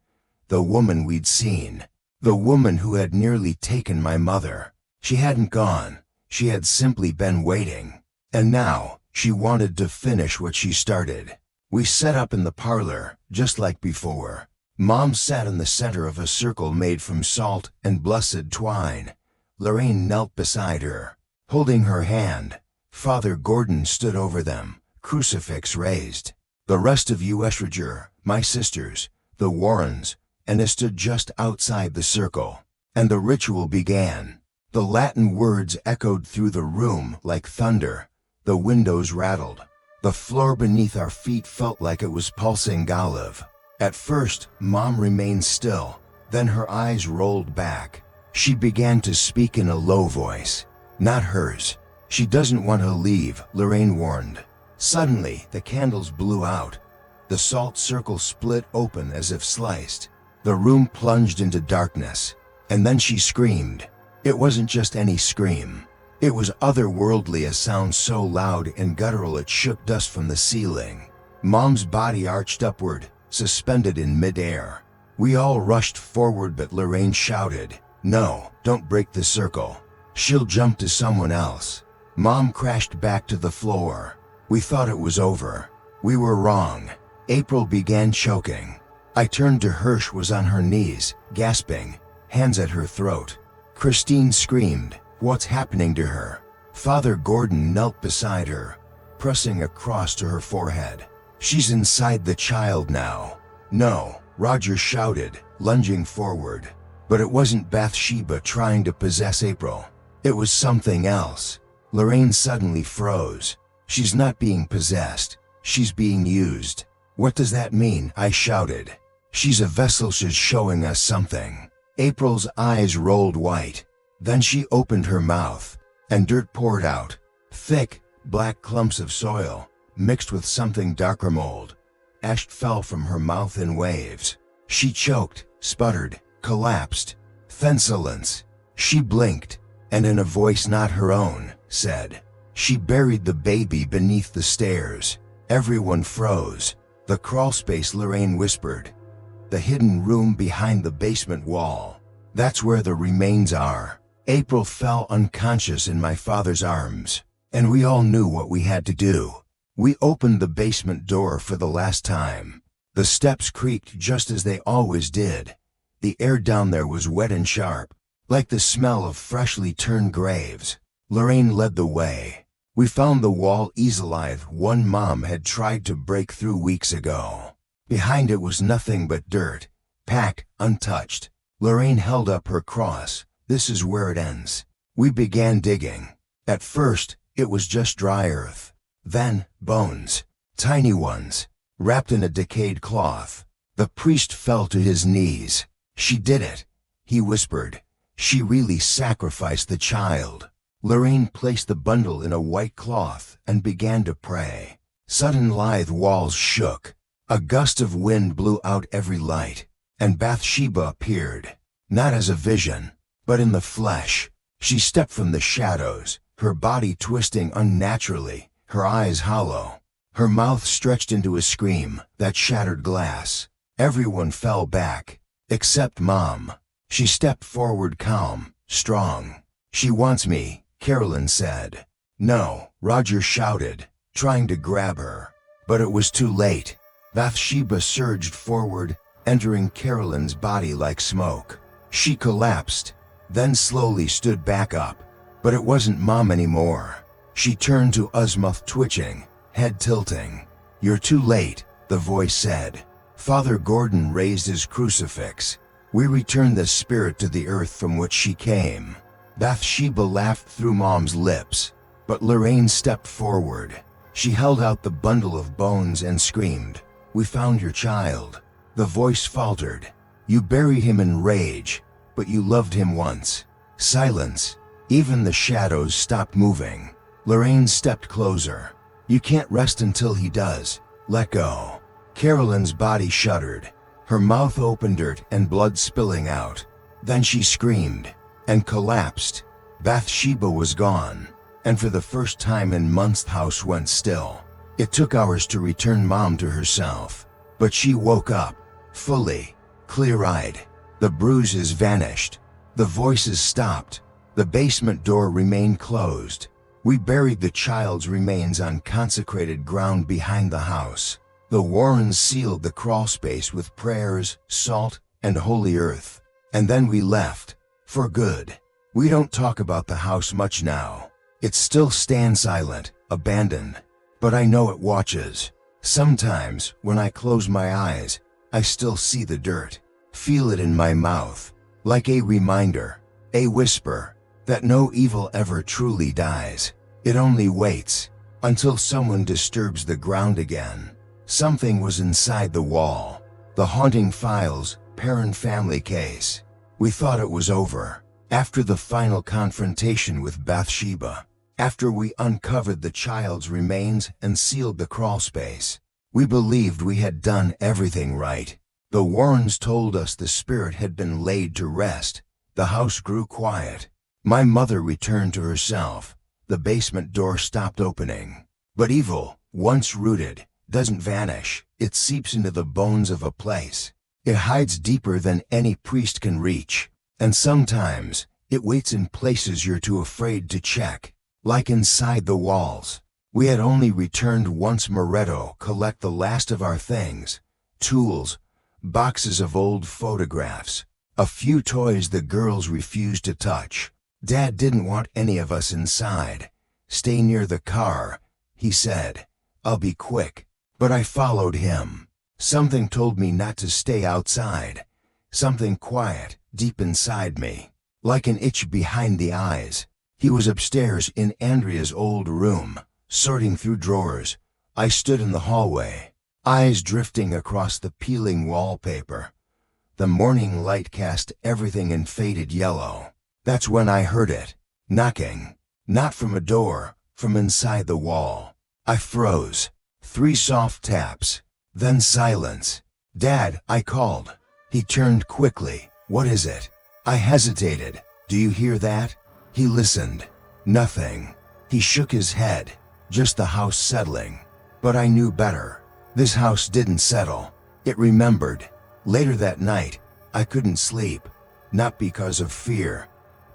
The woman we'd seen. The woman who had nearly taken my mother. She hadn't gone. She had simply been waiting. And now, she wanted to finish what she started. We set up in the parlor, just like before. Mom sat in the center of a circle made from salt and blessed twine. Lorraine knelt beside her, holding her hand. Father Gordon stood over them, crucifix raised. The rest of us, Roger, my sisters, the Warrens, and I stood just outside the circle. And the ritual began. The Latin words echoed through the room like thunder. The windows rattled. The floor beneath our feet felt like it was pulsing Galiv. At first, Mom remained still. Then her eyes rolled back. She began to speak in a low voice. Not hers. "She doesn't want to leave," Lorraine warned. Suddenly, the candles blew out. The salt circle split open as if sliced. The room plunged into darkness. And then she screamed. It wasn't just any scream. It was otherworldly, a sound so loud and guttural it shook dust from the ceiling. Mom's body arched upward, suspended in midair. We all rushed forward, but Lorraine shouted, "No, don't break the circle. She'll jump to someone else." Mom crashed back to the floor. We thought it was over. We were wrong. April began choking. I turned to Hirsch, was on her knees, gasping, hands at her throat. Christine screamed, "What's happening to her?" Father Gordon knelt beside her, pressing a cross to her forehead. "She's inside the child now." "No," Roger shouted, lunging forward. But it wasn't Bathsheba trying to possess April. It was something else. Lorraine suddenly froze. "She's not being possessed. She's being used." "What does that mean?" I shouted. "She's a vessel. She's showing us something." April's eyes rolled white. Then she opened her mouth, and dirt poured out. Thick, black clumps of soil, mixed with something darker, mold. Ash fell from her mouth in waves. She choked, sputtered, collapsed. Then silence. She blinked, and in a voice not her own, said, "She buried the baby beneath the stairs." Everyone froze. "The crawlspace," Lorraine whispered. "The hidden room behind the basement wall. That's where the remains are." April fell unconscious in my father's arms, and we all knew what we had to do. We opened the basement door for the last time. The steps creaked just as they always did. The air down there was wet and sharp, like the smell of freshly turned graves. Lorraine led the way. We found the wall easily one Mom had tried to break through weeks ago. Behind it was nothing but dirt, packed, untouched. Lorraine held up her cross. "This is where it ends." We began digging. At first, it was just dry earth. Then, bones. Tiny ones, wrapped in a decayed cloth. The priest fell to his knees. "She did it," he whispered. "She really sacrificed the child." Lorraine placed the bundle in a white cloth and began to pray. Sudden lithe walls shook. A gust of wind blew out every light, and Bathsheba appeared, not as a vision, but in the flesh. She stepped from the shadows, her body twisting unnaturally, her eyes hollow. Her mouth stretched into a scream that shattered glass. Everyone fell back, except Mom. She stepped forward, calm, strong. "She wants me," Carolyn said. "No," Roger shouted, trying to grab her. But it was too late. Bathsheba surged forward, entering Carolyn's body like smoke. She collapsed, then slowly stood back up. But it wasn't Mom anymore. She turned to Usmuth, twitching, head tilting. "You're too late," the voice said. Father Gordon raised his crucifix. "We returned the spirit to the earth from which she came." Bathsheba laughed through Mom's lips, but Lorraine stepped forward. She held out the bundle of bones and screamed, "We found your child." The voice faltered. "You buried him in rage, but you loved him once." Silence. Even the shadows stopped moving. Lorraine stepped closer. "You can't rest until he does. Let go." Carolyn's body shuddered. Her mouth opened, dirt and blood spilling out. Then she screamed and collapsed. Bathsheba was gone, and for the first time in months the house went still. It took hours to return Mom to herself, but she woke up, fully, clear-eyed. The bruises vanished. The voices stopped. The basement door remained closed. We buried the child's remains on consecrated ground behind the house. The Warrens sealed the crawlspace with prayers, salt, and holy earth. And then we left, for good. We don't talk about the house much now. It still stands silent, abandoned. But I know it watches. Sometimes, when I close my eyes, I still see the dirt, feel it in my mouth, like a reminder, a whisper, that no evil ever truly dies. It only waits, until someone disturbs the ground again. Something was inside the wall. The haunting files, parent family case. We thought it was over. After the final confrontation with Bathsheba, after we uncovered the child's remains and sealed the crawlspace, we believed we had done everything right. The Warrens told us the spirit had been laid to rest. The house grew quiet. My mother returned to herself. The basement door stopped opening. But evil, once rooted, doesn't vanish. It seeps into the bones of a place. It hides deeper than any priest can reach. And sometimes, it waits in places you're too afraid to check, like inside the walls. We had only returned once. Moretto collect the last of our things, tools, boxes of old photographs, a few toys the girls refused to touch. Dad didn't want any of us inside. "Stay near the car," he said. "I'll be quick." But I followed him. Something told me not to stay outside. Something quiet, deep inside me, like an itch behind the eyes. He was upstairs in Andrea's old room, sorting through drawers. I stood in the hallway, eyes drifting across the peeling wallpaper. The morning light cast everything in faded yellow. That's when I heard it, knocking. Not from a door, from inside the wall. I froze. 3 soft taps, then silence. "Dad," I called. He turned quickly. "What is it?" I hesitated. "Do you hear that?" He listened. Nothing. He shook his head. "Just the house settling." But I knew better. This house didn't settle. It remembered. Later that night, I couldn't sleep. Not because of fear,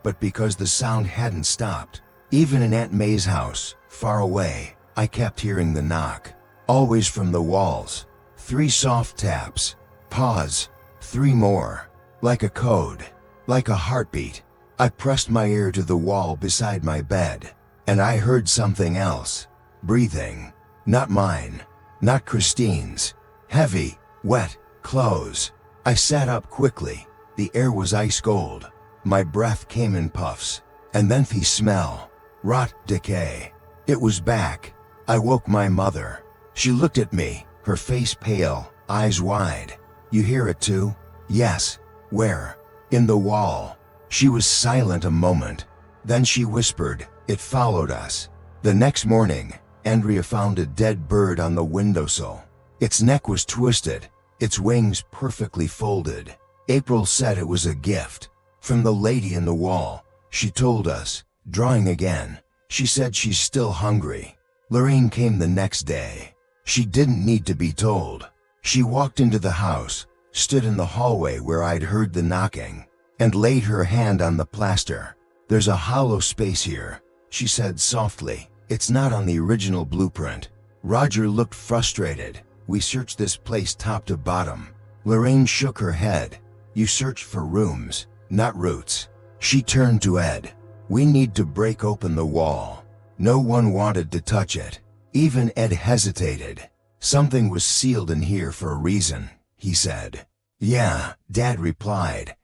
but because the sound hadn't stopped. Even in Aunt May's house, far away, I kept hearing the knock. Always from the walls. 3 soft taps. Pause. 3 more. Like a code. Like a heartbeat. I pressed my ear to the wall beside my bed, and I heard something else. Breathing. Not mine. Not Christine's. Heavy, wet, close. I sat up quickly. The air was ice cold. My breath came in puffs. And then the smell. Rot, decay. It was back. I woke my mother. She looked at me, her face pale, eyes wide. "You hear it too?" "Yes." "Where?" "In the wall." She was silent a moment. Then she whispered, "It followed us." The next morning, Andrea found a dead bird on the windowsill. Its neck was twisted, its wings perfectly folded. April said it was a gift from the lady in the wall. She told us, drawing again. She said she's still hungry. Lorraine came the next day. She didn't need to be told. She walked into the house, stood in the hallway where I'd heard the knocking, and laid her hand on the plaster. "There's a hollow space here," she said softly. "It's not on the original blueprint." Roger looked frustrated. "We searched this place top to bottom." Lorraine shook her head. "You searched for rooms, not roots." She turned to Ed. "We need to break open the wall." No one wanted to touch it. Even Ed hesitated. "Something was sealed in here for a reason," he said. "Yeah," Dad replied.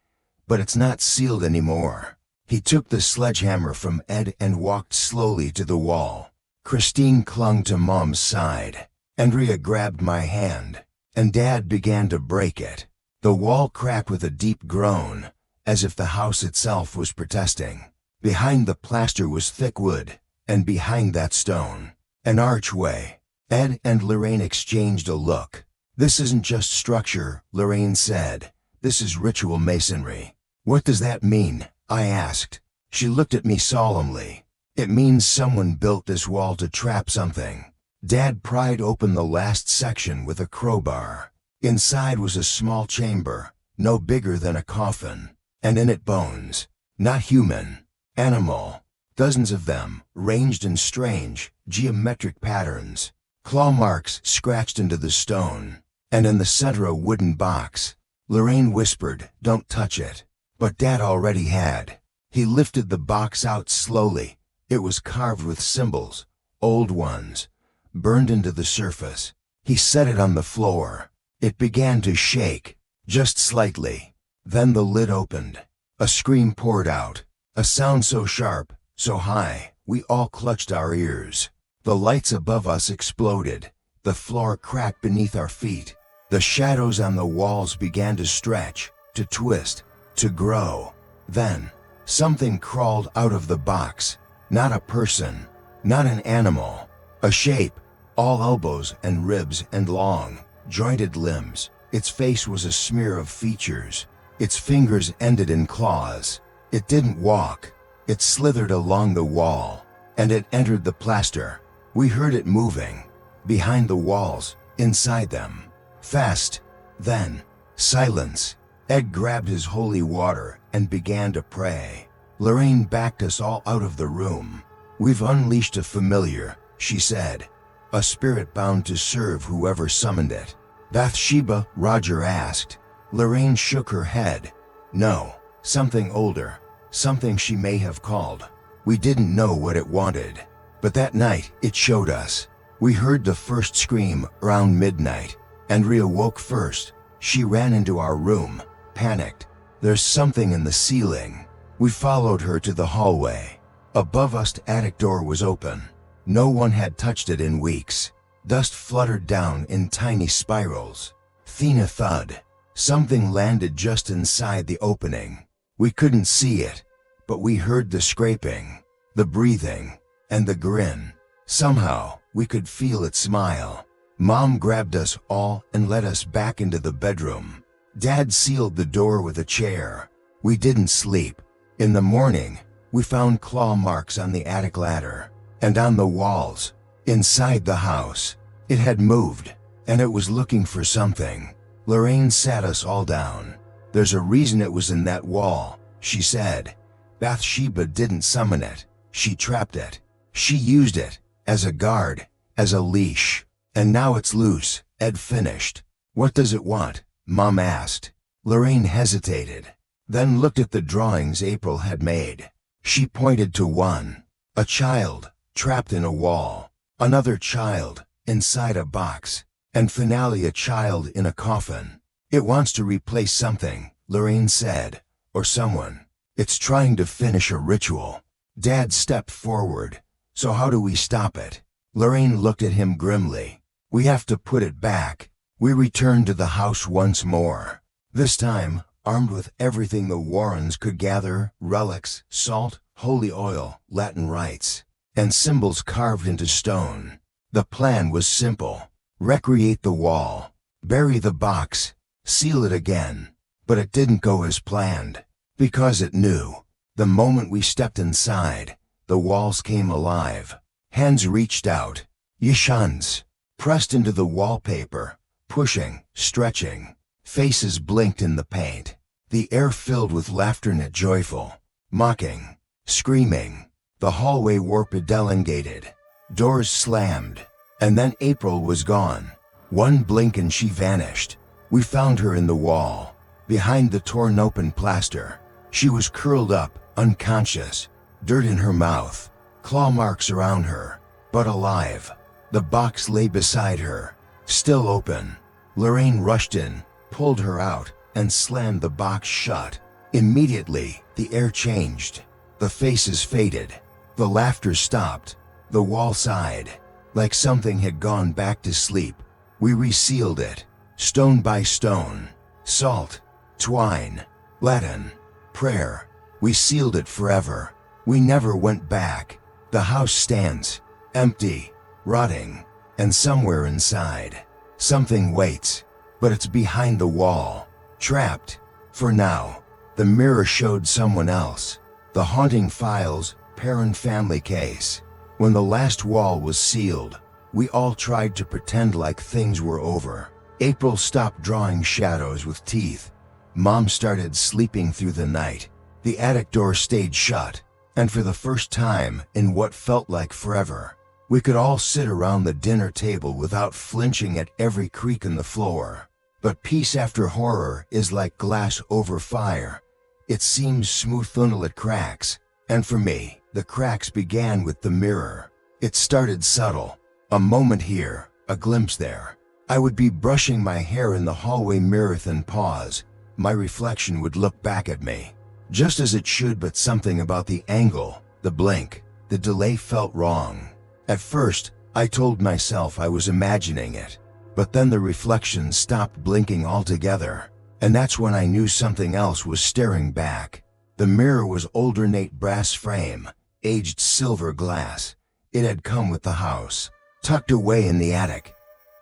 "But it's not sealed anymore." He took the sledgehammer from Ed and walked slowly to the wall. Christine clung to Mom's side. Andrea grabbed my hand, and Dad began to break it. The wall cracked with a deep groan, as if the house itself was protesting. Behind the plaster was thick wood, and behind that stone, an archway. Ed and Lorraine exchanged a look. "This isn't just structure," Lorraine said. "This is ritual masonry." "What does that mean?" I asked. She looked at me solemnly. "It means someone built this wall to trap something." Dad pried open the last section with a crowbar. Inside was a small chamber, no bigger than a coffin, and in it bones. Not human, animal. Dozens of them, ranged in strange, geometric patterns. Claw marks scratched into the stone, and in the center a wooden box. Lorraine whispered, "Don't touch it." But Dad already had. He lifted the box out slowly. It was carved with symbols, old ones, burned into the surface. He set it on the floor. It began to shake, just slightly. Then the lid opened. A scream poured out, a sound so sharp, so high, we all clutched our ears. The lights above us exploded. The floor cracked beneath our feet. The shadows on the walls began to stretch, to twist, to grow. Then, something crawled out of the box. Not a person, not an animal. A shape, all elbows and ribs and long, jointed limbs. Its face was a smear of features. Its fingers ended in claws. It didn't walk. It slithered along the wall, and it entered the plaster. We heard it moving, behind the walls, inside them. Fast, then, silence. Ed grabbed his holy water and began to pray. Lorraine backed us all out of the room. "We've unleashed a familiar," she said. "A spirit bound to serve whoever summoned it." "Bathsheba?" Roger asked. Lorraine shook her head. "No, something older, something she may have called. We didn't know what it wanted. But that night, it showed us. We heard the first scream around midnight. Andrea woke first. She ran into our room, panicked. There's something in the ceiling." We followed her to the hallway. Above us, the attic door was open. No one had touched it in weeks. Dust fluttered down in tiny spirals. Then a thud. Something landed just inside the opening. We couldn't see it, but we heard the scraping, the breathing, and the grin. Somehow, we could feel it smile. Mom grabbed us all and led us back into the bedroom. Dad sealed the door with a chair. We didn't sleep. In the morning, we found claw marks on the attic ladder, and on the walls, inside the house. It had moved, and it was looking for something. Lorraine sat us all down. "There's a reason it was in that wall," she said. "Bathsheba didn't summon it. She trapped it. She used it, as a guard, as a leash. And now it's loose," Ed finished. "What does it want?" Mom asked. Lorraine hesitated, then looked at the drawings April had made. She pointed to one. A child, trapped in a wall. Another child, inside a box. And finally a child in a coffin. "It wants to replace something," Lorraine said. "Or someone. It's trying to finish a ritual." Dad stepped forward. "So how do we stop it?" Lorraine looked at him grimly. "We have to put it back." We returned to the house once more. This time, armed with everything the Warrens could gather: relics, salt, holy oil, Latin rites, and symbols carved into stone. The plan was simple. Recreate the wall, bury the box, seal it again. But it didn't go as planned, because it knew. The moment we stepped inside, the walls came alive. Hands reached out, yeshans, pressed into the wallpaper, pushing, stretching. Faces blinked in the paint. The air filled with laughter, not joyful, mocking, screaming. The hallway warped, elongated. Doors slammed. And then April was gone. One blink and she vanished. We found her in the wall, behind the torn open plaster. She was curled up, unconscious, dirt in her mouth, claw marks around her, but alive. The box lay beside her, still open. Lorraine rushed in, pulled her out, and slammed the box shut. Immediately, the air changed. The faces faded. The laughter stopped. The wall sighed, like something had gone back to sleep. We resealed it, stone by stone. Salt, twine, Latin, prayer. We sealed it forever. We never went back. The house stands, empty, rotting, and somewhere inside, something waits, but it's behind the wall, trapped. For now, the mirror showed someone else. The Haunting Files, Parent Family Case. When the last wall was sealed, we all tried to pretend like things were over. April stopped drawing shadows with teeth. Mom started sleeping through the night. The attic door stayed shut, and for the first time in what felt like forever, we could all sit around the dinner table without flinching at every creak in the floor. But peace after horror is like glass over fire. It seems smooth until it cracks, and for me, the cracks began with the mirror. It started subtle, a moment here, a glimpse there. I would be brushing my hair in the hallway mirror, then pause. My reflection would look back at me, just as it should, but something about the angle, the blink, the delay felt wrong. At first, I told myself I was imagining it, but then the reflection stopped blinking altogether, and that's when I knew something else was staring back. The mirror was old ornate brass frame, aged silver glass. It had come with the house, tucked away in the attic.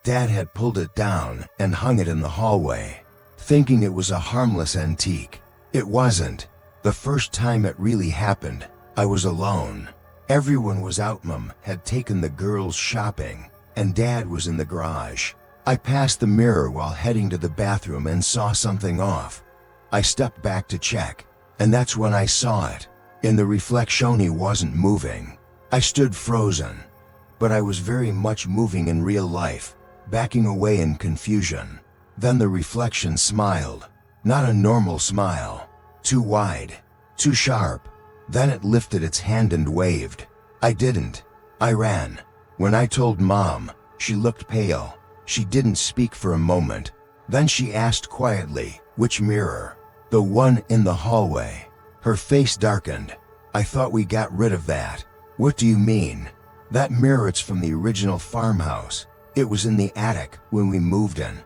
Dad had pulled it down and hung it in the hallway, thinking it was a harmless antique. It wasn't. The first time it really happened, I was alone. Everyone was out. Mom had taken the girls shopping, and Dad was in the garage. I passed the mirror while heading to the bathroom and saw something off. I stepped back to check, and that's when I saw it. In the reflection, he wasn't moving. I stood frozen, but I was very much moving in real life, backing away in confusion. Then the reflection smiled, not a normal smile, too wide, too sharp. Then it lifted its hand and waved. I didn't. I ran. When I told Mom, she looked pale. She didn't speak for a moment. Then she asked quietly, "Which mirror?" "The one in the hallway." Her face darkened. "I thought we got rid of that." "What do you mean?" "That mirror, it's from the original farmhouse. It was in the attic when we moved in.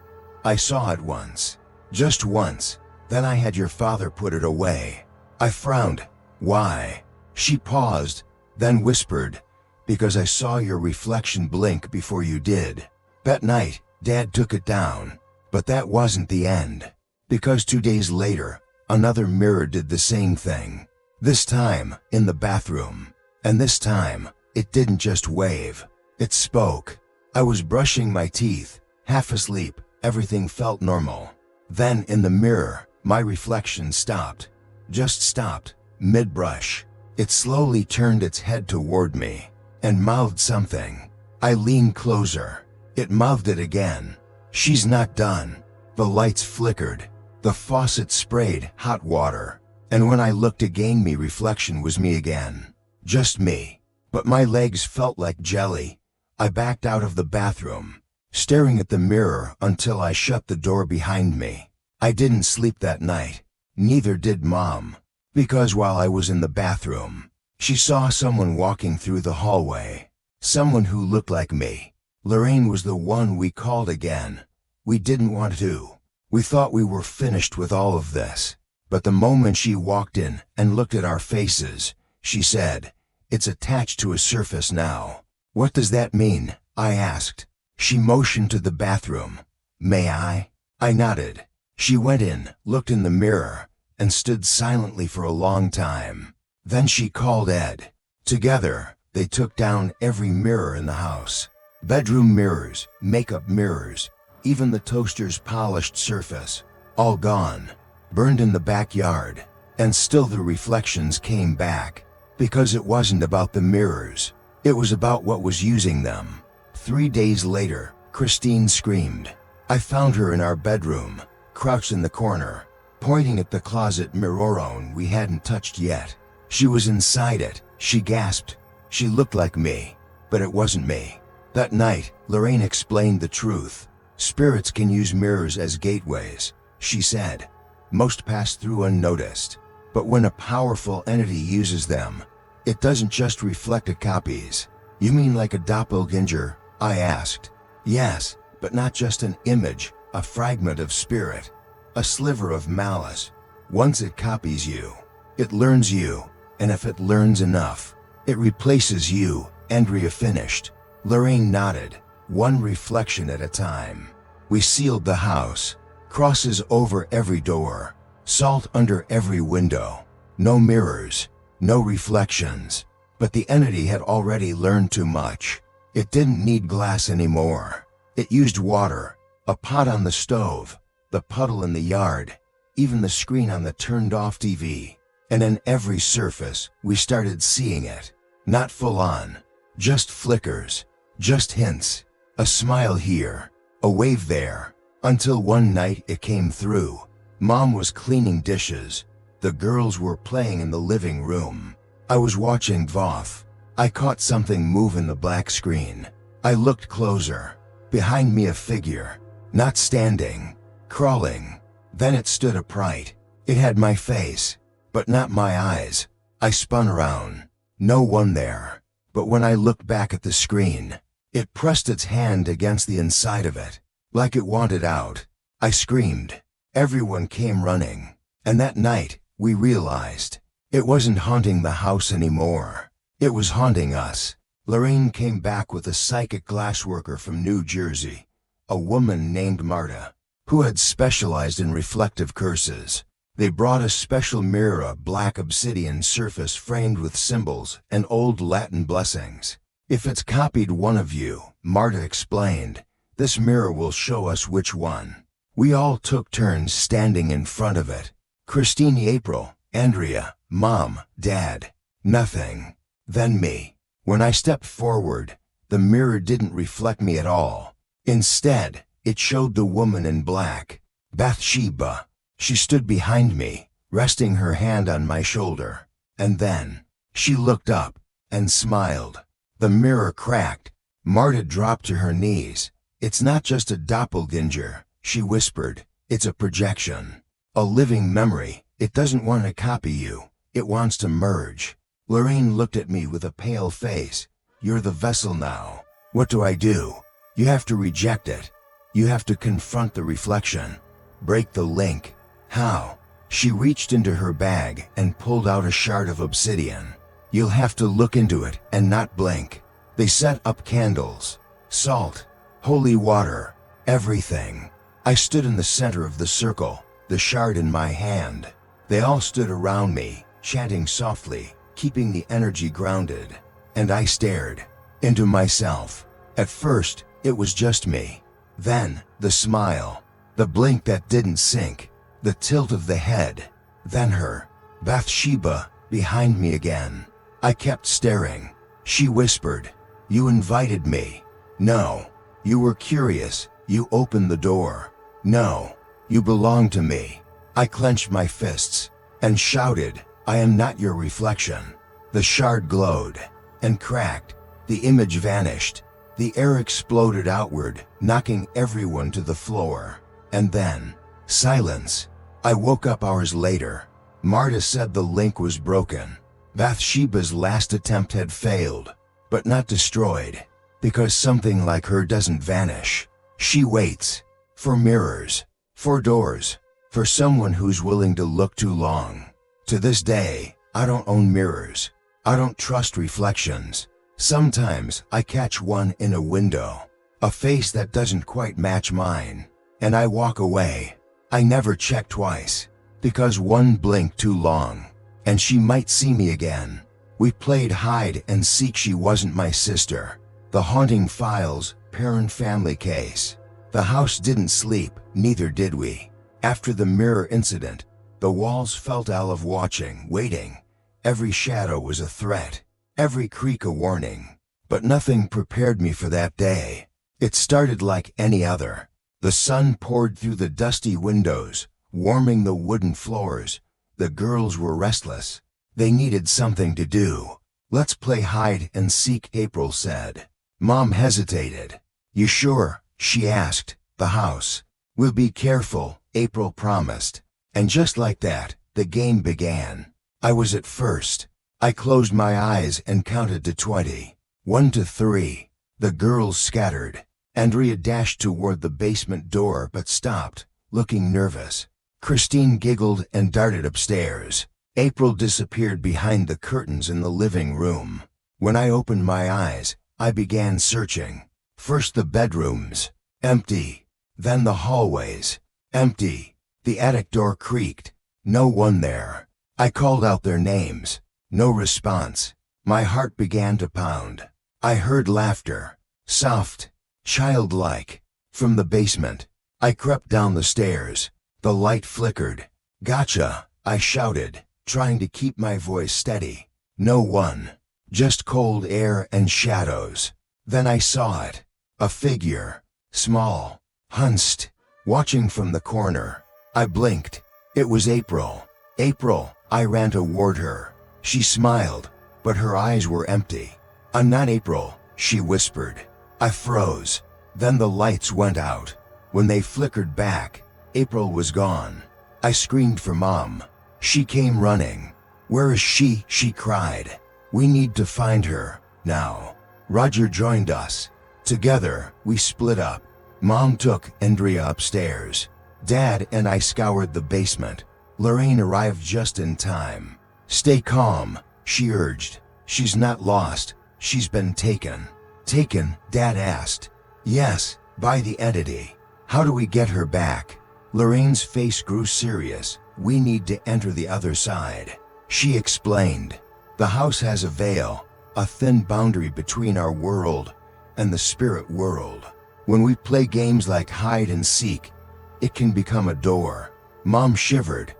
I saw it once. Just once. Then I had your father put it away." I frowned. "Why?" She paused, then whispered, "Because I saw your reflection blink before you did. That night, Dad took it down. But that wasn't the end. Because 2 days later, another mirror did the same thing. This time, in the bathroom. And this time, it didn't just wave. It spoke. I was brushing my teeth, half asleep. Everything felt normal. Then, in the mirror, my reflection stopped. Just stopped, mid-brush. It slowly turned its head toward me, and mouthed something. I leaned closer. It mouthed it again. "She's not done." The lights flickered. The faucet sprayed hot water. And when I looked again, my reflection was me again. Just me. But my legs felt like jelly. I backed out of the bathroom, staring at the mirror until I shut the door behind me. I didn't sleep that night. Neither did Mom. Because while I was in the bathroom, she saw someone walking through the hallway. Someone who looked like me. Lorraine was the one we called again. We didn't want to. We thought we were finished with all of this. But the moment she walked in and looked at our faces, she said, "It's attached to a surface now." "What does that mean?" I asked. She motioned to the bathroom. "May I?" I nodded. She went in, looked in the mirror, and stood silently for a long time. Then she called Ed. Together, they took down every mirror in the house. Bedroom mirrors, makeup mirrors, even the toaster's polished surface. All gone. Burned in the backyard. And still the reflections came back. Because it wasn't about the mirrors. It was about what was using them. 3 days later, Christine screamed. I found her in our bedroom, crouched in the corner, pointing at the closet mirror we hadn't touched yet. She was inside it. She gasped. She looked like me, but it wasn't me. That night, Lorraine explained the truth. Spirits can use mirrors as gateways, she said. Most pass through unnoticed. But when a powerful entity uses them, it doesn't just reflect copies. You mean like a doppelganger? I asked. Yes, but not just an image, a fragment of spirit, a sliver of malice. Once it copies you, it learns you, and if it learns enough, it replaces you. Andrea finished. Lorraine nodded, one reflection at a time. We sealed the house, crosses over every door, salt under every window, no mirrors, no reflections. But the entity had already learned too much. It didn't need glass anymore. It used water, a pot on the stove, the puddle in the yard, even the screen on the turned-off TV. And in every surface, we started seeing it. Not full on, just flickers, just hints, a smile here, a wave there, until one night it came through. Mom was cleaning dishes. The girls were playing in the living room. I was watching VOF. I caught something move in the black screen. I looked closer. Behind me a figure, not standing, crawling. Then it stood upright. It had my face, but not my eyes. I spun around. No one there. But when I looked back at the screen, it pressed its hand against the inside of it, like it wanted out. I screamed. Everyone came running. And that night, we realized it wasn't haunting the house anymore. It was haunting us. Lorraine came back with a psychic glassworker from New Jersey, a woman named Marta, who had specialized in reflective curses. They brought a special mirror, a black obsidian surface framed with symbols and old Latin blessings. If it's copied one of you, Marta explained, this mirror will show us which one. We all took turns standing in front of it. Christine, April, Andrea, Mom, Dad. Nothing. Then me. When I stepped forward, the mirror didn't reflect me at all. Instead, it showed the woman in black, Bathsheba. She stood behind me, resting her hand on my shoulder. And then, she looked up and smiled. The mirror cracked. Marta dropped to her knees. It's not just a doppelganger, she whispered. It's a projection. A living memory. It doesn't want to copy you. It wants to merge. Lorraine looked at me with a pale face. You're the vessel now. What do I do? You have to reject it. You have to confront the reflection. Break the link. How? She reached into her bag and pulled out a shard of obsidian. You'll have to look into it and not blink. They set up candles, salt, holy water, everything. I stood in the center of the circle, the shard in my hand. They all stood around me, chanting softly, keeping the energy grounded. And I stared into myself. At first, it was just me. Then, the smile, the blink that didn't sink, the tilt of the head. Then her, Bathsheba, behind me again. I kept staring. She whispered, you invited me. No. You were curious. You opened the door. No. You belong to me. I clenched my fists and shouted, I am not your reflection. The shard glowed and cracked. The image vanished. The air exploded outward, knocking everyone to the floor. And then, silence. I woke up hours later. Marta said the link was broken. Bathsheba's last attempt had failed, but not destroyed, because something like her doesn't vanish. She waits. For mirrors. For doors. For someone who's willing to look too long. To this day, I don't own mirrors. I don't trust reflections. Sometimes I catch one in a window, a face that doesn't quite match mine, and I walk away. I never check twice, because one blinked too long, and she might see me again. We played hide and seek. She wasn't my sister. The Haunting Files, Parent Family Case. The house didn't sleep, neither did we. After the mirror incident, the walls felt alive, watching, waiting. Every shadow was a threat, every creak a warning. But nothing prepared me for that day. It started like any other. The sun poured through the dusty windows, warming the wooden floors. The girls were restless. They needed something to do. Let's play hide and seek, April said. Mom hesitated. You sure? She asked. The house. We'll be careful, April promised. And just like that, the game began. I was at first. I closed my eyes and counted to 20. 1 to 3. The girls scattered. Andrea dashed toward the basement door but stopped, looking nervous. Christine giggled and darted upstairs. April disappeared behind the curtains in the living room. When I opened my eyes, I began searching. First the bedrooms, empty. Then the hallways, empty. The attic door creaked. No one there. I called out their names. No response. My heart began to pound. I heard laughter, soft, childlike, from the basement. I crept down the stairs. The light flickered. "Gotcha," I shouted, trying to keep my voice steady. No one. Just cold air and shadows. Then I saw it. A figure. Small. Hunched. Watching from the corner. I blinked. It was April. April. I ran toward her. She smiled, but her eyes were empty. "I'm not April," she whispered. I froze. Then the lights went out. When they flickered back, April was gone. I screamed for Mom. She came running. "Where is she?" she cried. "We need to find her, now." Roger joined us. Together, we split up. Mom took Andrea upstairs. Dad and I scoured the basement. Lorraine arrived just in time. "Stay calm," she urged. "She's not lost. She's been taken." "Taken?" Dad asked. "Yes, by the entity." "How do we get her back?" Lorraine's face grew serious. "We need to enter the other side," she explained. "The house has a veil, a thin boundary between our world and the spirit world. When we play games like hide and seek, it can become a door." Mom shivered.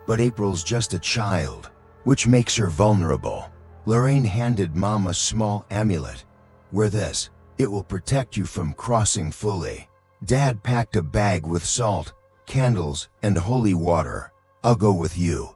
"But April's just a child, which makes her vulnerable." Lorraine handed Mom a small amulet. "Wear this. It will protect you from crossing fully." Dad packed a bag with salt, candles, and holy water. "I'll go with you,"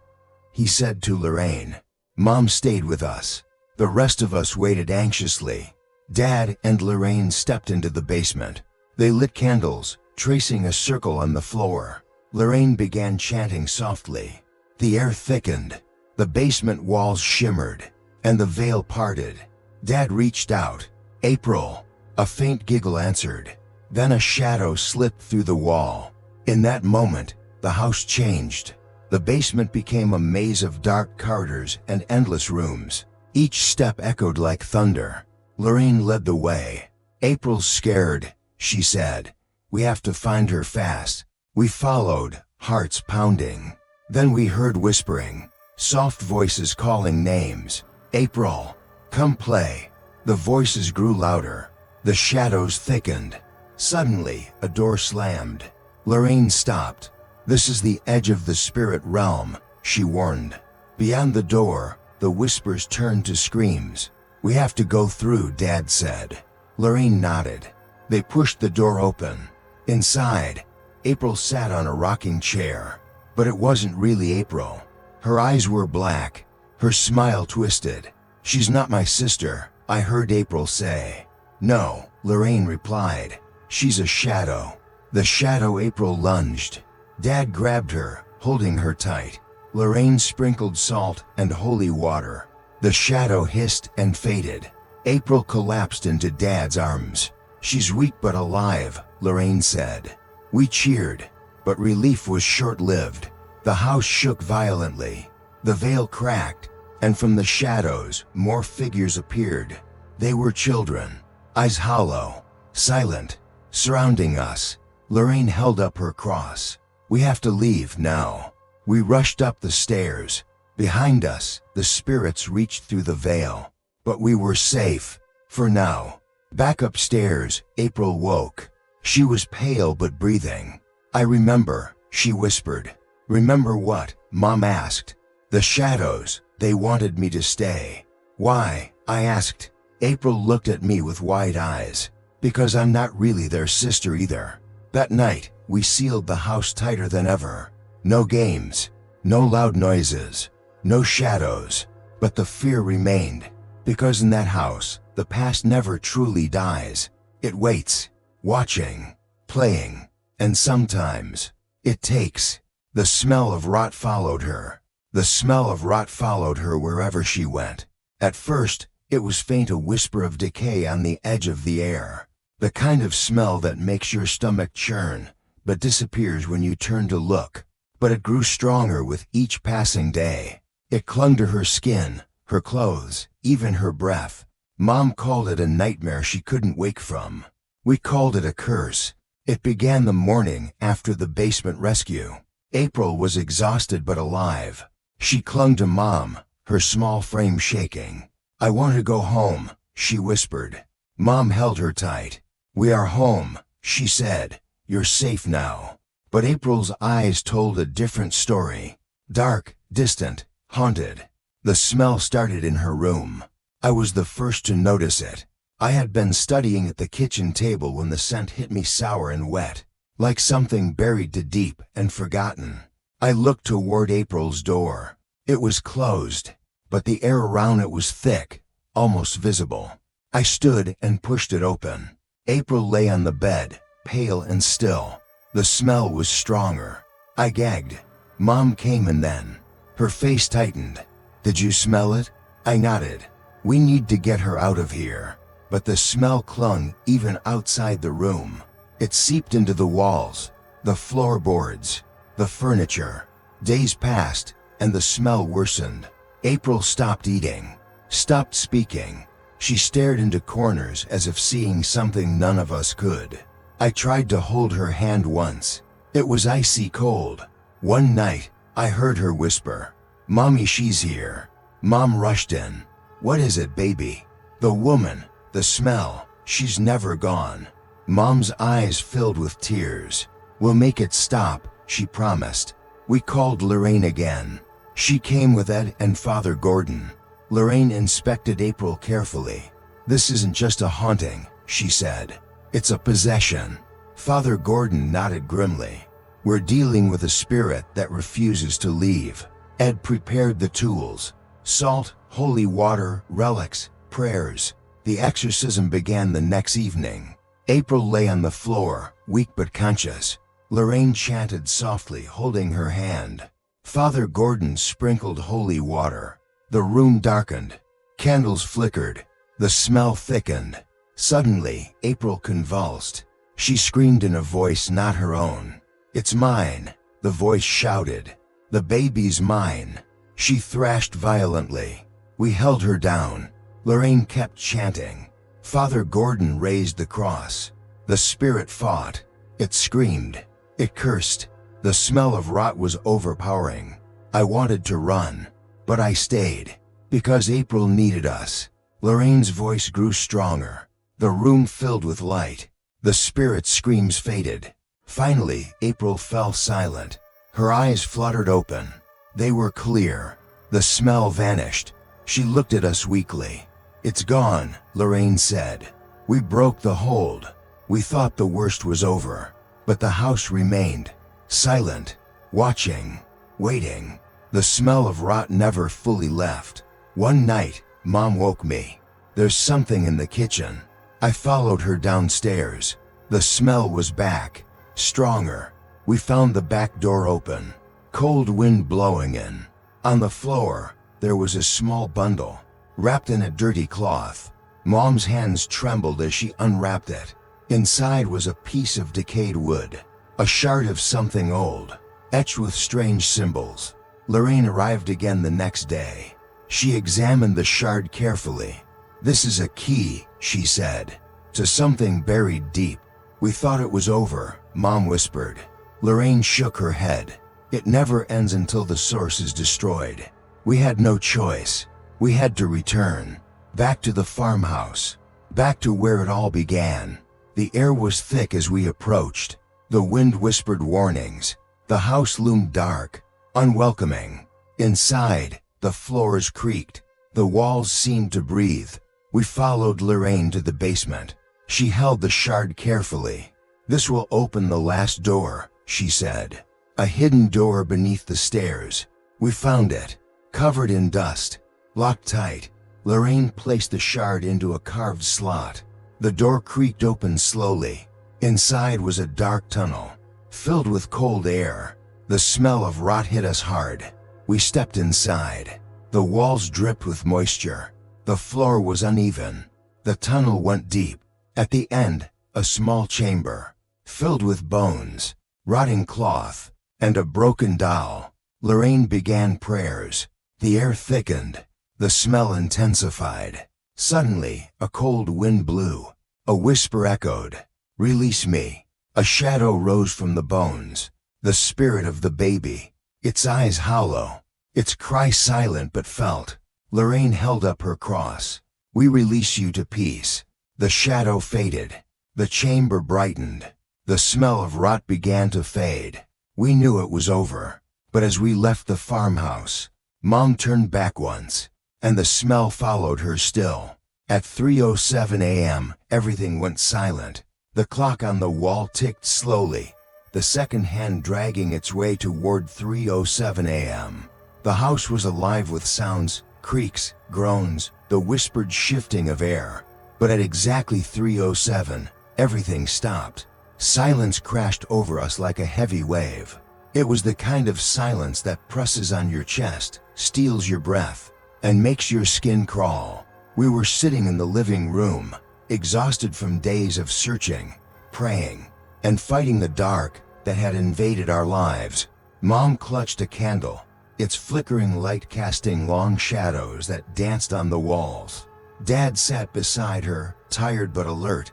he said to Lorraine. Mom stayed with us. The rest of us waited anxiously. Dad and Lorraine stepped into the basement. They lit candles, tracing a circle on the floor. Lorraine began chanting softly. The air thickened. The basement walls shimmered, and the veil parted. Dad reached out. "April." A faint giggle answered. Then a shadow slipped through the wall. In that moment, the house changed. The basement became a maze of dark corridors and endless rooms. Each step echoed like thunder. Lorraine led the way. "April's scared," she said. "We have to find her fast." We followed, hearts pounding. Then we heard whispering, soft voices calling names. "April, come play." The voices grew louder. The shadows thickened. Suddenly, a door slammed. Lorraine stopped. "This is the edge of the spirit realm," she warned. Beyond the door, the whispers turned to screams. "We have to go through," Dad said. Lorraine nodded. They pushed the door open. Inside, April sat on a rocking chair. But it wasn't really April. Her eyes were black, her smile twisted. "She's not my sister," I heard April say. "No," Lorraine replied. "She's a shadow." The shadow. April lunged. Dad grabbed her, holding her tight. Lorraine sprinkled salt and holy water. The shadow hissed and faded. April collapsed into Dad's arms. "She's weak but alive," Lorraine said. We cheered, but relief was short-lived. The house shook violently. The veil cracked, and from the shadows, more figures appeared. They were children, eyes hollow, silent, surrounding us. Lorraine held up her cross. "We have to leave now." We rushed up the stairs. Behind us, the spirits reached through the veil. But we were safe, for now. Back upstairs, April woke. She was pale but breathing. "I remember," she whispered. "Remember what?" Mom asked. "The shadows. They wanted me to stay." "Why?" I asked. April looked at me with wide eyes. "Because I'm not really their sister either." That night, we sealed the house tighter than ever. No games, no loud noises, no shadows. But the fear remained. Because in that house, the past never truly dies. It waits, watching, playing, and sometimes, it takes. The smell of rot followed her. The smell of rot followed her wherever she went. At first, It was faint, a whisper of decay on the edge of the air. The kind of smell that makes your stomach churn, but disappears when you turn to look. But it grew stronger with each passing day. It clung to her skin, her clothes, even her breath. Mom called it a nightmare she couldn't wake from. We called it a curse. It began the morning after the basement rescue. April was exhausted but alive. She clung to Mom, her small frame shaking. "I want to go home," she whispered. Mom held her tight. "We are home," she said. "You're safe now." But April's eyes told a different story. Dark, distant, haunted. The smell started in her room. I was the first to notice it. I had been studying at the kitchen table when the scent hit me, sour and wet, like something buried too deep and forgotten. I looked toward April's door. It was closed, but the air around it was thick, almost visible. I stood and pushed it open. April lay on the bed, pale and still. The smell was stronger. I gagged. Mom came and then. Her face tightened. "Did you smell it?" I nodded. "We need to get her out of here." But the smell clung even outside the room. It seeped into the walls, the floorboards, the furniture. Days passed, and the smell worsened. April stopped eating, stopped speaking. She stared into corners as if seeing something none of us could. I tried to hold her hand once. It was icy cold. One night, I heard her whisper, "Mommy, she's here." Mom rushed in. "What is it, baby?" "The woman, the smell, she's never gone." Mom's eyes filled with tears. "We'll make it stop," she promised. We called Lorraine again. She came with Ed and Father Gordon. Lorraine inspected April carefully. "This isn't just a haunting," she said. "It's a possession." Father Gordon nodded grimly. "We're dealing with a spirit that refuses to leave." Ed prepared the tools: salt, holy water, relics, prayers. The exorcism began the next evening. April lay on the floor, weak but conscious. Lorraine chanted softly, holding her hand. Father Gordon sprinkled holy water. The room darkened. Candles flickered. The smell thickened. Suddenly, April convulsed. She screamed in a voice not her own. "It's mine," the voice shouted. "The baby's mine." She thrashed violently. We held her down. Lorraine kept chanting. Father Gordon raised the cross. The spirit fought. It screamed. It cursed. The smell of rot was overpowering. I wanted to run, but I stayed, because April needed us. Lorraine's voice grew stronger. The room filled with light. The spirit's screams faded. Finally, April fell silent. Her eyes fluttered open. They were clear. The smell vanished. She looked at us weakly. "It's gone," Lorraine said. "We broke the hold. We thought the worst was over." But the house remained, silent, watching, waiting. The smell of rot never fully left. One night, Mom woke me. "There's something in the kitchen." I followed her downstairs. The smell was back, stronger. We found the back door open, cold wind blowing in. On the floor, there was a small bundle, wrapped in a dirty cloth. Mom's hands trembled as she unwrapped it. Inside was a piece of decayed wood, a shard of something old, etched with strange symbols. Lorraine arrived again the next day. She examined the shard carefully. "This is a key," she said, "to something buried deep." "We thought it was over," Mom whispered. Lorraine shook her head. "It never ends until the source is destroyed." We had no choice. We had to return, back to the farmhouse, back to where it all began. The air was thick as we approached. The wind whispered warnings. The house loomed dark, unwelcoming. Inside, the floors creaked. The walls seemed to breathe. We followed Lorraine to the basement. She held the shard carefully. "This will open the last door," she said. "A hidden door beneath the stairs." We found it, covered in dust, locked tight. Lorraine placed the shard into a carved slot. The door creaked open slowly. Inside was a dark tunnel, filled with cold air. The smell of rot hit us hard. We stepped inside. The walls dripped with moisture. The floor was uneven. The tunnel went deep. At the end, a small chamber, filled with bones, rotting cloth, and a broken doll. Lorraine began prayers. The air thickened. The smell intensified. Suddenly, a cold wind blew. A whisper echoed, "Release me." A shadow rose from the bones. The spirit of the baby. Its eyes hollow. Its cry silent but felt. Lorraine held up her cross. "We release you to peace." The shadow faded. The chamber brightened. The smell of rot began to fade. We knew it was over. But as we left the farmhouse, Mom turned back once, and the smell followed her still. At 3:07 a.m., everything went silent. The clock on the wall ticked slowly, the second hand dragging its way toward 3:07 a.m. The house was alive with sounds, creaks, groans, the whispered shifting of air. But at exactly 3:07, everything stopped. Silence crashed over us like a heavy wave. It was the kind of silence that presses on your chest, steals your breath, and makes your skin crawl. We were sitting in the living room, exhausted from days of searching, praying, and fighting the dark that had invaded our lives. Mom clutched a candle, its flickering light casting long shadows that danced on the walls. Dad sat beside her, tired but alert.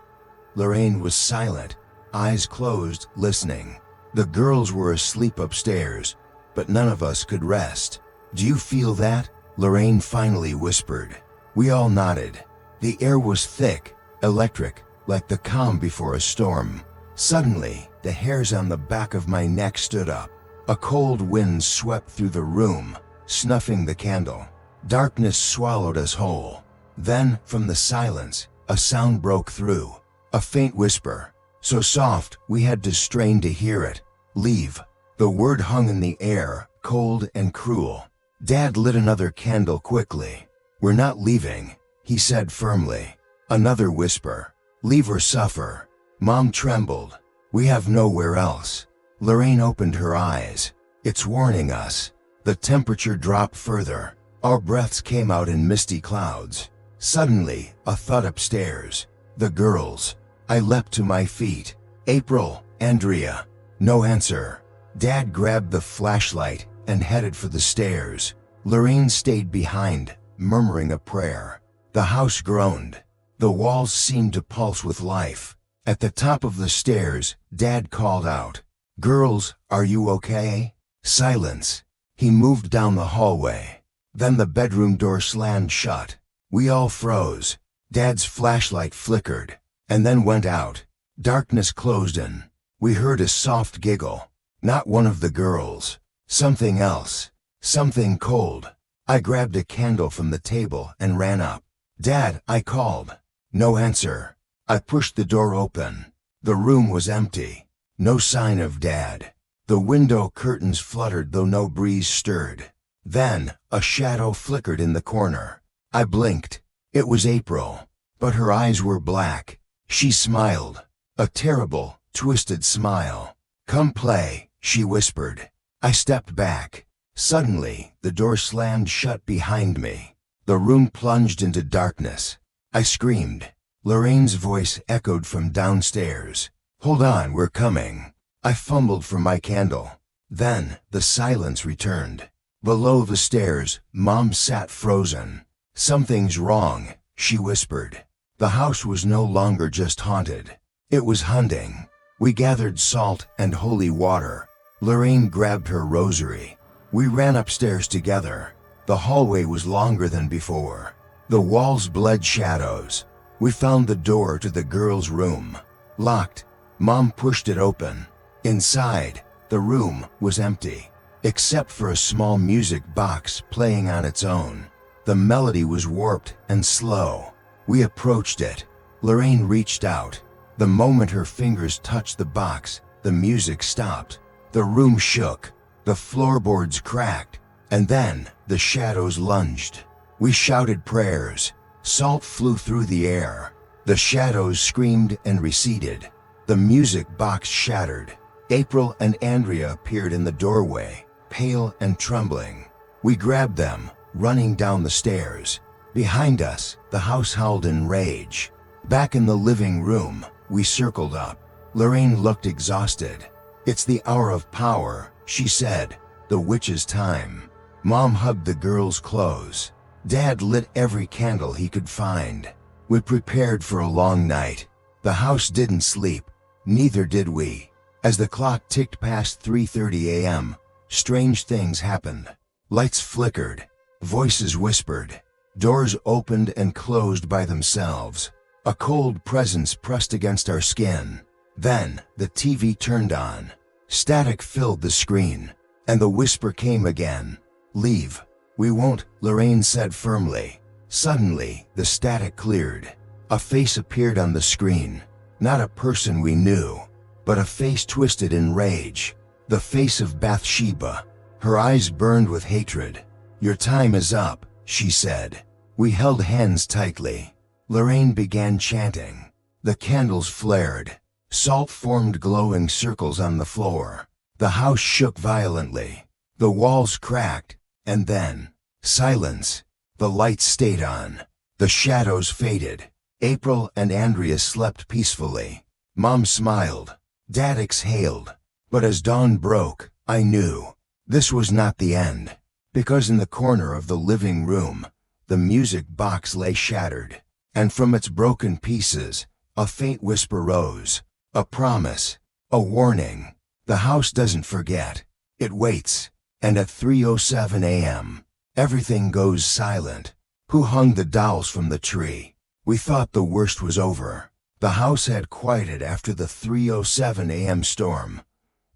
Lorraine was silent, eyes closed, listening. The girls were asleep upstairs, but none of us could rest. "Do you feel that?" Lorraine finally whispered. We all nodded. The air was thick, electric, like the calm before a storm. Suddenly, the hairs on the back of my neck stood up. A cold wind swept through the room, snuffing the candle. Darkness swallowed us whole. Then, from the silence, a sound broke through. A faint whisper, so soft we had to strain to hear it. "Leave." The word hung in the air, cold and cruel. Dad lit another candle quickly. "We're not leaving," he said firmly. Another whisper, "Leave or suffer." Mom trembled. "We have nowhere else." Lorraine opened her eyes. "It's warning us." The temperature dropped further. Our breaths came out in misty clouds. Suddenly, a thud upstairs. The girls. I leapt to my feet. "April, Andrea." No answer. Dad grabbed the flashlight and headed for the stairs. Lorraine stayed behind, murmuring a prayer. The house groaned. The walls seemed to pulse with life. At the top of the stairs, Dad called out, "Girls, are you okay?" Silence. He moved down the hallway. Then the bedroom door slammed shut. We all froze. Dad's flashlight flickered, and then went out. Darkness closed in. We heard a soft giggle. Not one of the girls. Something else. Something cold. I grabbed a candle from the table and ran up. "Dad," I called. No answer. I pushed the door open. The room was empty. No sign of Dad. The window curtains fluttered though no breeze stirred. Then, a shadow flickered in the corner. I blinked. It was April. But her eyes were black. She smiled. A terrible, twisted smile. "Come play," she whispered. I stepped back. Suddenly, the door slammed shut behind me. The room plunged into darkness. I screamed. Lorraine's voice echoed from downstairs. "Hold on, we're coming." I fumbled for my candle. Then, the silence returned. Below the stairs, Mom sat frozen. "Something's wrong," she whispered. The house was no longer just haunted. It was hunting. We gathered salt and holy water. Lorraine grabbed her rosary. We ran upstairs together. The hallway was longer than before. The walls bled shadows. We found the door to the girls' room. Locked. Mom pushed it open. Inside, the room was empty, except for a small music box playing on its own. The melody was warped and slow. We approached it. Lorraine reached out. The moment her fingers touched the box, the music stopped. The room shook. The floorboards cracked. And then, the shadows lunged. We shouted prayers. Salt flew through the air. The shadows screamed and receded. The music box shattered. April and Andrea appeared in the doorway, pale and trembling. We grabbed them, running down the stairs. Behind us, the house howled in rage. Back in the living room, we circled up. Lorraine looked exhausted. "It's the hour of power," she said. "The witch's time." Mom hugged the girls close. Dad lit every candle he could find. We prepared for a long night. The house didn't sleep. Neither did we. As the clock ticked past 3:30 a.m., strange things happened. Lights flickered. Voices whispered. Doors opened and closed by themselves. A cold presence pressed against our skin. Then, the TV turned on. Static filled the screen. And the whisper came again. "Leave." "We won't," Lorraine said firmly. Suddenly, the static cleared. A face appeared on the screen. Not a person we knew, but a face twisted in rage. The face of Bathsheba. Her eyes burned with hatred. "Your time is up," she said. We held hands tightly. Lorraine began chanting. The candles flared. Salt formed glowing circles on the floor. The house shook violently. The walls cracked, and then, silence. The lights stayed on. The shadows faded. April and Andrea slept peacefully. Mom smiled. Dad exhaled. But as dawn broke, I knew this was not the end. Because in the corner of the living room, the music box lay shattered. And from its broken pieces, a faint whisper rose. A promise. A warning. The house doesn't forget. It waits. And at 3:07 a.m., everything goes silent. Who hung the dolls from the tree? We thought the worst was over. The house had quieted after the 3:07 a.m. storm.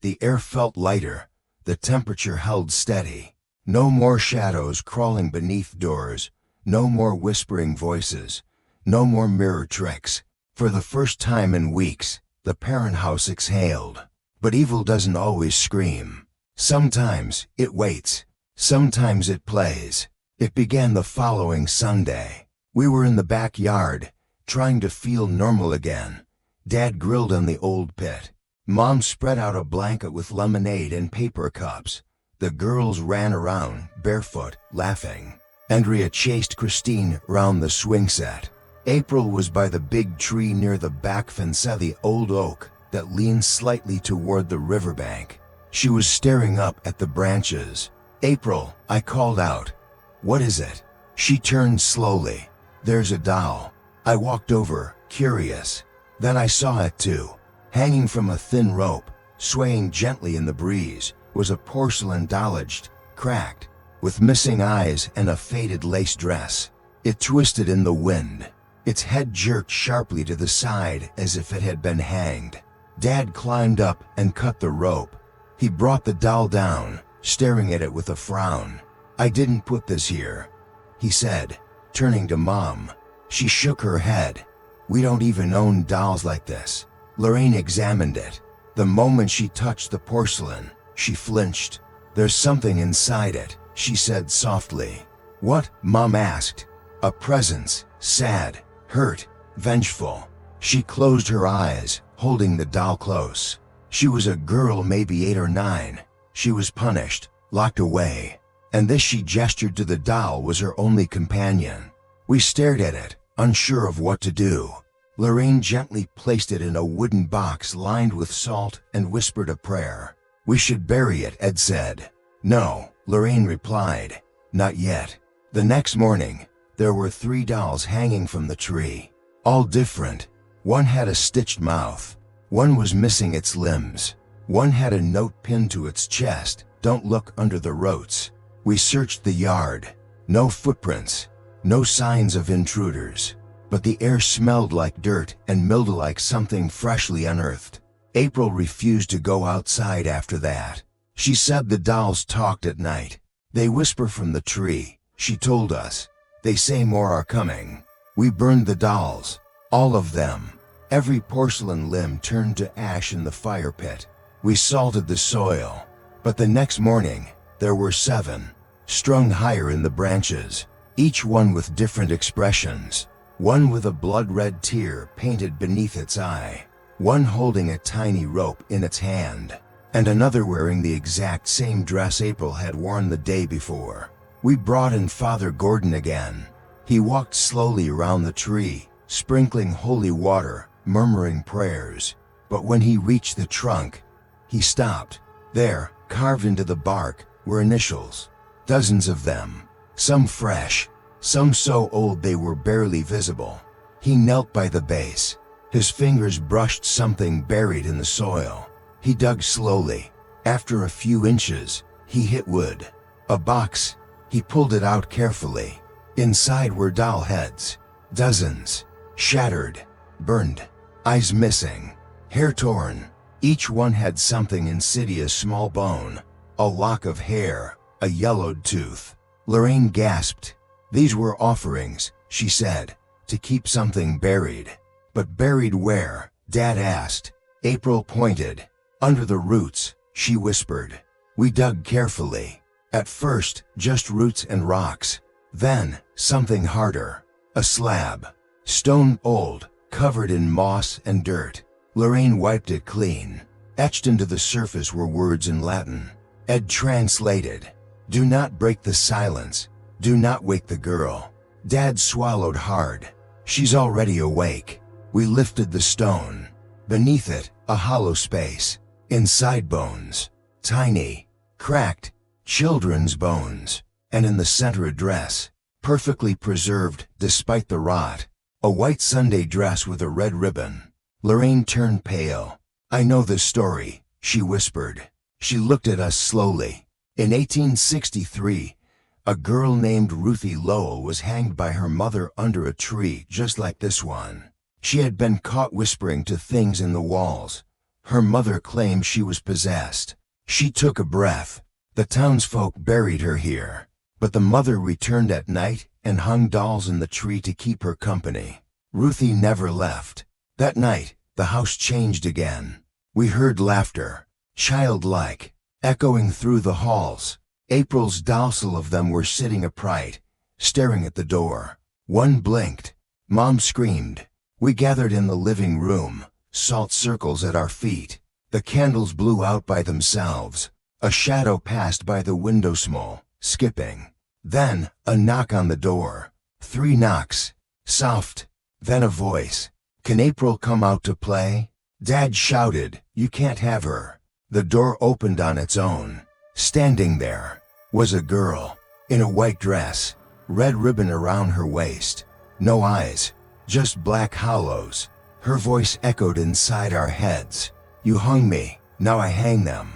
The air felt lighter. The temperature held steady. No more shadows crawling beneath doors. No more whispering voices. No more mirror tricks. For the first time in weeks, the parent house exhaled. But evil doesn't always scream. Sometimes it waits. Sometimes it plays. It began the following Sunday. We were in the backyard, trying to feel normal again. Dad grilled on the old pit. Mom spread out a blanket with lemonade and paper cups. The girls ran around, barefoot, laughing. Andrea chased Christine round the swing set. April was by the big tree near the back fence of the old oak that leaned slightly toward the riverbank. She was staring up at the branches. "April," I called out. "What is it?" She turned slowly. "There's a doll." I walked over, curious. Then I saw it too. Hanging from a thin rope, swaying gently in the breeze, was a porcelain dollaged, cracked, with missing eyes and a faded lace dress. It twisted in the wind. Its head jerked sharply to the side as if it had been hanged. Dad climbed up and cut the rope. He brought the doll down, staring at it with a frown. "I didn't put this here," he said, turning to Mom. She shook her head. "We don't even own dolls like this." Lorraine examined it. The moment she touched the porcelain, she flinched. "There's something inside it," she said softly. "What?" Mom asked. "A presence, sad, hurt, vengeful." She closed her eyes, holding the doll close. She was a girl, maybe 8 or 9. She was punished, locked away. And this, she gestured to the doll, was her only companion. We stared at it, unsure of what to do. Lorraine gently placed it in a wooden box lined with salt and whispered a prayer. "We should bury it," Ed said. "No," Lorraine replied. "Not yet." The next morning, there were 3 dolls hanging from the tree. All different. One had a stitched mouth. One was missing its limbs. One had a note pinned to its chest, "Don't look under the roats." We searched the yard. No footprints. No signs of intruders. But the air smelled like dirt and mildew, like something freshly unearthed. April refused to go outside after that. She said the dolls talked at night. "They whisper from the tree," she told us. "They say more are coming." We burned the dolls. All of them. Every porcelain limb turned to ash in the fire pit. We salted the soil. But the next morning, there were 7, strung higher in the branches, each one with different expressions. One with a blood-red tear painted beneath its eye. One holding a tiny rope in its hand. And another wearing the exact same dress April had worn the day before. We brought in Father Gordon again. He walked slowly around the tree, sprinkling holy water, murmuring prayers. But when he reached the trunk, he stopped. There, carved into the bark, were initials. Dozens of them. Some fresh, some so old they were barely visible. He knelt by the base. His fingers brushed something buried in the soil. He dug slowly. After a few inches, he hit wood. A box. He pulled it out carefully. Inside were doll heads. Dozens. Shattered. Burned. Eyes missing. Hair torn. Each one had something insidious: small bone, a lock of hair, a yellowed tooth. Lorraine gasped. These were offerings, she said, to keep something buried. But buried where? Dad asked. April pointed. Under the roots, she whispered. We dug carefully. At first, just roots and rocks. Then, something harder. A slab. Stone old, covered in moss and dirt. Lorraine wiped it clean. Etched into the surface were words in Latin. Ed translated. Do not break the silence. Do not wake the girl. Dad swallowed hard. She's already awake. We lifted the stone. Beneath it, a hollow space. Inside bones. Tiny. Cracked. Children's bones. And in the center a dress. Perfectly preserved, despite the rot. A white Sunday dress with a red ribbon. Lorraine turned pale. I know this story, she whispered. She looked at us slowly. In 1863, a girl named Ruthie Lowell was hanged by her mother under a tree just like this one. She had been caught whispering to things in the walls. Her mother claimed she was possessed. She took a breath. The townsfolk buried her here. But the mother returned at night and hung dolls in the tree to keep her company. Ruthie never left. That night, the house changed again. We heard laughter, childlike, echoing through the halls. April's dolls, all of them were sitting upright, staring at the door. One blinked. Mom screamed. We gathered in the living room, salt circles at our feet. The candles blew out by themselves. A shadow passed by the window, small, skipping. Then, a knock on the door. 3 knocks. Soft. Then a voice. Can April come out to play? Dad shouted, you can't have her. The door opened on its own. Standing there was a girl, in a white dress, red ribbon around her waist. No eyes, just black hollows. Her voice echoed inside our heads. You hung me, now I hang them.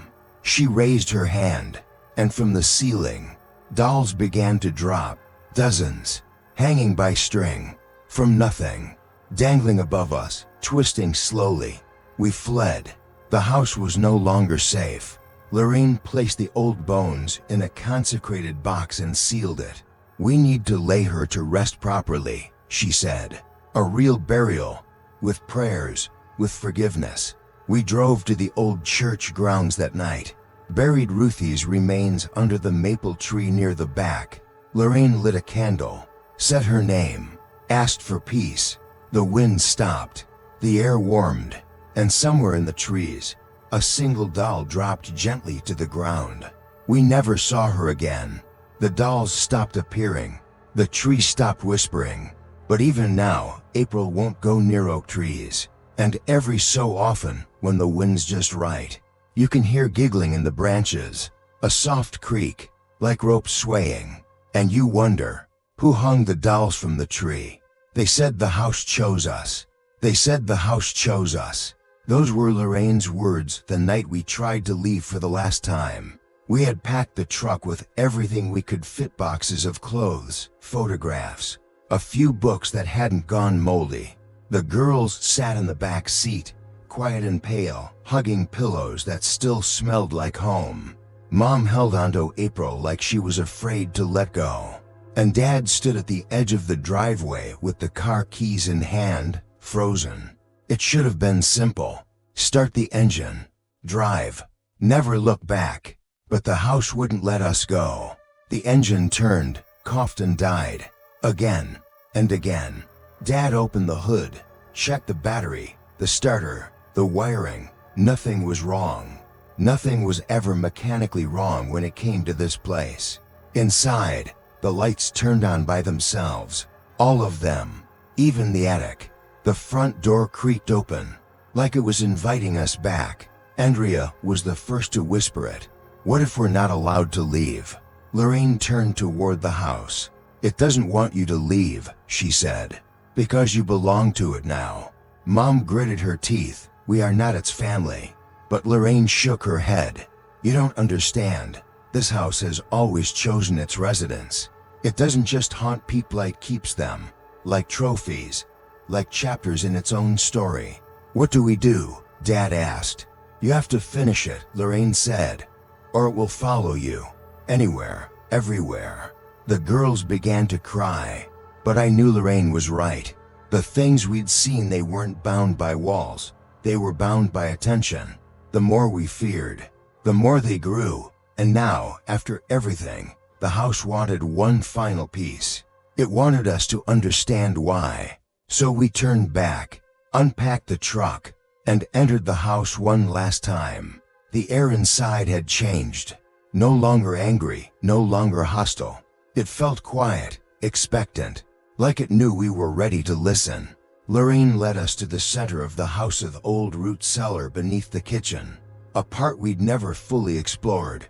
She raised her hand, and from the ceiling, dolls began to drop. Dozens, hanging by string, from nothing. Dangling above us, twisting slowly. We fled. The house was no longer safe. Lorraine placed the old bones in a consecrated box and sealed it. We need to lay her to rest properly, she said. A real burial, with prayers, with forgiveness. We drove to the old church grounds that night. Buried Ruthie's remains under the maple tree near the back. Lorraine lit a candle, said her name, asked for peace. The wind stopped, the air warmed, and somewhere in the trees, a single doll dropped gently to the ground. We never saw her again. The dolls stopped appearing. The tree stopped whispering. But even now, April won't go near oak trees. And every so often, when the wind's just right, you can hear giggling in the branches, a soft creak, like ropes swaying. And you wonder, who hung the dolls from the tree? They said the house chose us. They said the house chose us. Those were Lorraine's words the night we tried to leave for the last time. We had packed the truck with everything we could fit: boxes of clothes, photographs, a few books that hadn't gone moldy. The girls sat in the back seat, quiet and pale, hugging pillows that still smelled like home. Mom held onto April like she was afraid to let go. And Dad stood at the edge of the driveway with the car keys in hand, frozen. It should have been simple. Start the engine. Drive. Never look back. But the house wouldn't let us go. The engine turned, coughed and died. Again. And again. Dad opened the hood, checked the battery, the starter, the wiring. Nothing was wrong. Nothing was ever mechanically wrong when it came to this place. Inside, the lights turned on by themselves. All of them. Even the attic. The front door creaked open, like it was inviting us back. Andrea was the first to whisper it. What if we're not allowed to leave? Lorraine turned toward the house. It doesn't want you to leave, she said, because you belong to it now. Mom gritted her teeth. We are not its family. But Lorraine shook her head. You don't understand. This house has always chosen its residents. It doesn't just haunt people, it keeps them, like trophies, like chapters in its own story. What do we do? Dad asked. You have to finish it, Lorraine said, or it will follow you. Anywhere, everywhere. The girls began to cry, but I knew Lorraine was right. The things we'd seen, they weren't bound by walls. They were bound by attention. The more we feared, the more they grew. And now, after everything, the house wanted one final piece. It wanted us to understand why. So we turned back, unpacked the truck, and entered the house one last time. The air inside had changed. No longer angry, no longer hostile. It felt quiet, expectant, like it knew we were ready to listen. Lorraine led us to the center of the house, of the old root cellar beneath the kitchen, a part we'd never fully explored.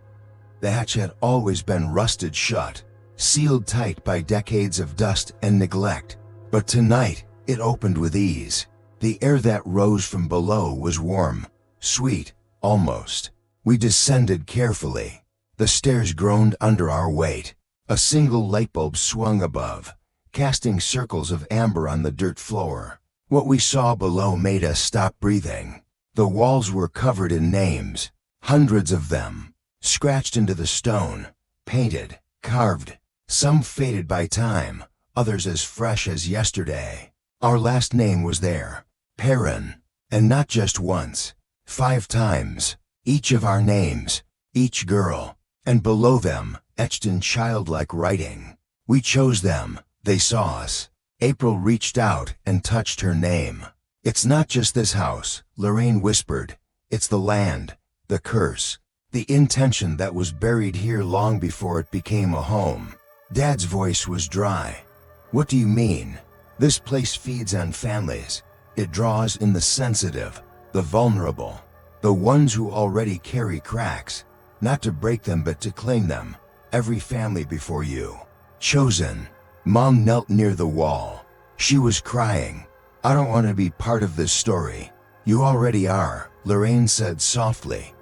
The hatch had always been rusted shut, sealed tight by decades of dust and neglect. But tonight, it opened with ease. The air that rose from below was warm, sweet, almost. We descended carefully. The stairs groaned under our weight. A single light bulb swung above, casting circles of amber on the dirt floor. What we saw below made us stop breathing. The walls were covered in names, hundreds of them, scratched into the stone, painted, carved, some faded by time, others as fresh as yesterday. Our last name was there, Perrin, and not just once, 5 times, each of our names, each girl, and below them, etched in childlike writing. We chose them, they saw us. April reached out and touched her name. It's not just this house, Lorraine whispered. It's the land, the curse, the intention that was buried here long before it became a home. Dad's voice was dry. What do you mean? This place feeds on families. It draws in the sensitive, the vulnerable, the ones who already carry cracks, not to break them but to claim them. Every family before you. Chosen. Mom knelt near the wall. She was crying. I don't want to be part of this story. You already are, Lorraine said softly.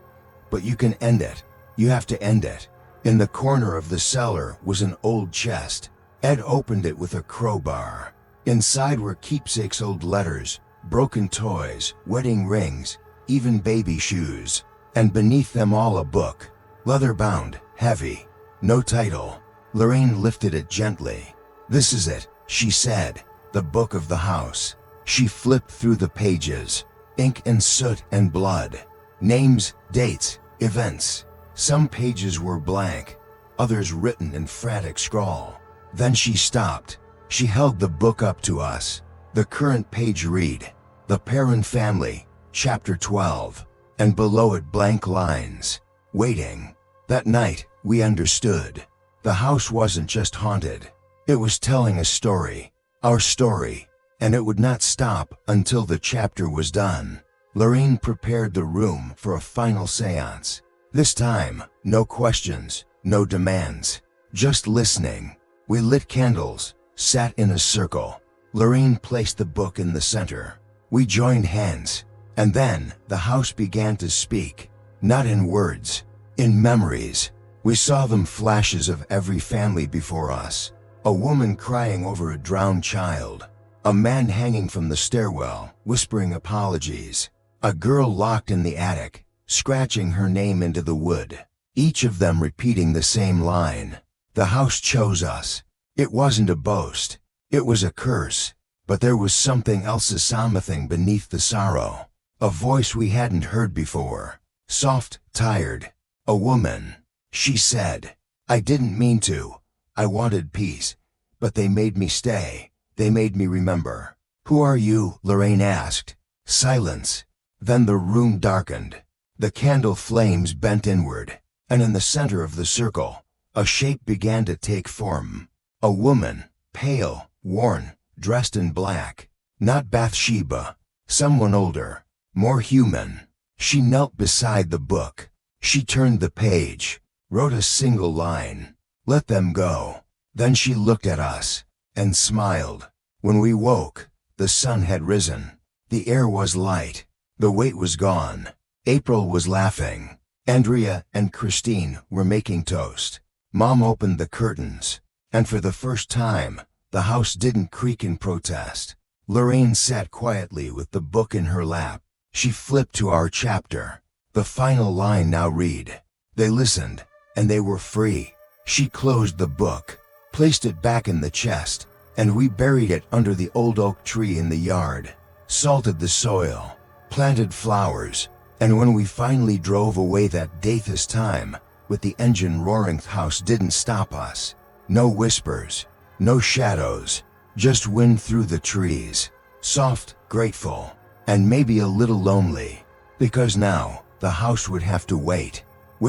But you can end it. You have to end it. In the corner of the cellar was an old chest. Ed opened it with a crowbar. Inside were keepsakes, old letters, broken toys, wedding rings, even baby shoes. And beneath them all a book, leather-bound, heavy, no title. Lorraine lifted it gently. This is it, she said, the book of the house. She flipped through the pages, ink and soot and blood, names, dates, events. Some pages were blank, others written in frantic scrawl. Then she stopped. She held the book up to us. The current page read, The Perrin Family, Chapter 12, and below it blank lines. Waiting. That night, we understood. The house wasn't just haunted. It was telling a story, our story, and it would not stop until the chapter was done. Lorraine prepared the room for a final seance. This time, no questions, no demands, just listening. We lit candles, sat in a circle. Lorraine placed the book in the center. We joined hands, and then the house began to speak, not in words, in memories. We saw them, flashes of every family before us. A woman crying over a drowned child. A man hanging from the stairwell, whispering apologies. A girl locked in the attic, scratching her name into the wood. Each of them repeating the same line. The house chose us. It wasn't a boast. It was a curse. But there was something else, something beneath the sorrow. A voice we hadn't heard before. Soft, tired. A woman. She said, I didn't mean to. I wanted peace. But they made me stay. They made me remember. Who are you? Lorraine asked. Silence. Then the room darkened. The candle flames bent inward. And in the center of the circle, a shape began to take form. A woman, pale, worn, dressed in black. Not Bathsheba. Someone older, more human. She knelt beside the book. She turned the page, wrote a single line. Let them go. Then she looked at us and smiled. When we woke, the sun had risen. The air was light. The weight was gone. April was laughing. Andrea and Christine were making toast. Mom opened the curtains, and for the first time, the house didn't creak in protest. Lorraine sat quietly with the book in her lap. She flipped to our chapter. The final line now read. They listened, and they were free. She closed the book, placed it back in the chest, and we buried it under the old oak tree in the yard, salted the soil, planted flowers, and when we finally drove away that day this time, with the engine roaring, the house didn't stop us. No whispers, no shadows, just wind through the trees, soft, grateful, and maybe a little lonely, because now the house would have to wait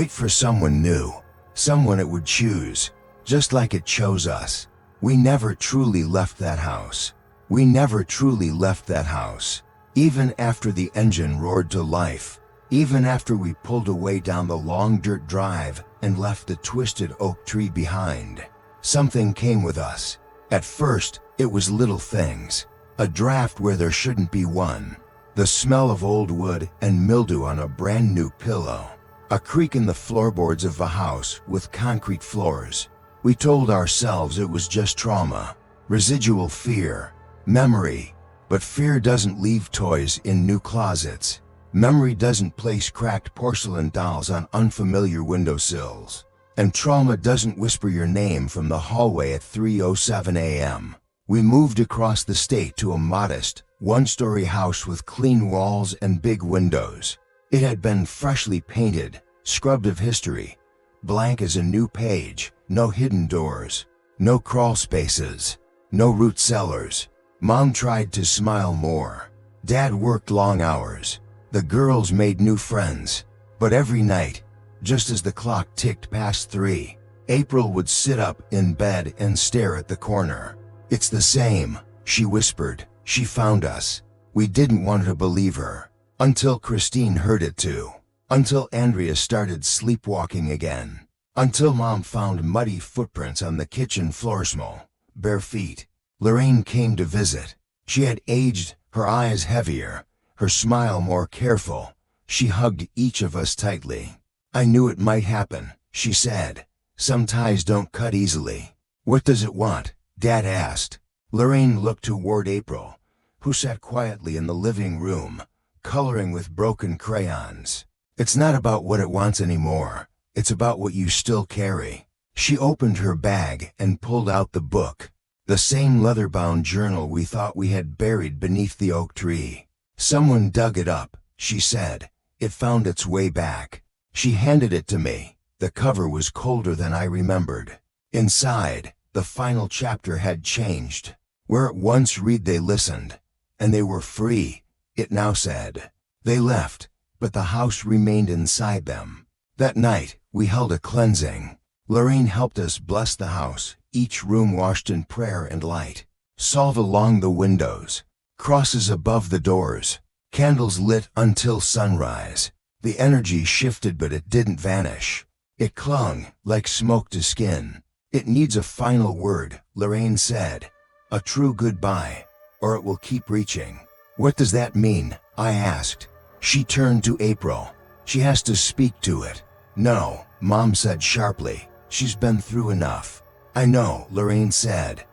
for someone new, someone it would choose, just like it chose us. We never truly left that house. We never truly left that house. Even after the engine roared to life, even after we pulled away down the long dirt drive and left the twisted oak tree behind, something came with us. At first, it was little things. A draft where there shouldn't be one. The smell of old wood and mildew on a brand new pillow. A creak in the floorboards of a house with concrete floors. We told ourselves it was just trauma, residual fear, memory. But fear doesn't leave toys in new closets. Memory doesn't place cracked porcelain dolls on unfamiliar windowsills. And trauma doesn't whisper your name from the hallway at 3:07 a.m. We moved across the state to a modest, one-story house with clean walls and big windows. It had been freshly painted, scrubbed of history, blank as a new page, no hidden doors, no crawl spaces, no root cellars. Mom tried to smile more. Dad worked long hours. The girls made new friends. But every night, just as the clock ticked past 3, April would sit up in bed and stare at the corner. It's the same, she whispered. She found us. We didn't want to believe her. Until Christine heard it too. Until Andrea started sleepwalking again. Until Mom found muddy footprints on the kitchen floor, small, bare feet. Lorraine came to visit. She had aged, her eyes heavier, her smile more careful. She hugged each of us tightly. I knew it might happen, she said. Some ties don't cut easily. What does it want? Dad asked. Lorraine looked toward April, who sat quietly in the living room, coloring with broken crayons. It's not about what it wants anymore. It's about what you still carry. She opened her bag and pulled out the book. The same leather-bound journal we thought we had buried beneath the oak tree. Someone dug it up, she said. It found its way back. She handed it to me. The cover was colder than I remembered. Inside, the final chapter had changed. Where it once read they listened, and they were free, it now said. They left, but the house remained inside them. That night, we held a cleansing. Lorraine helped us bless the house, each room washed in prayer and light. Salve along the windows, crosses above the doors, candles lit until sunrise. The energy shifted, but it didn't vanish. It clung, like smoke to skin. It needs a final word, Lorraine said. A true goodbye, or it will keep reaching. What does that mean? I asked. She turned to April. She has to speak to it. No, Mom said sharply. She's been through enough. I know, Lorraine said.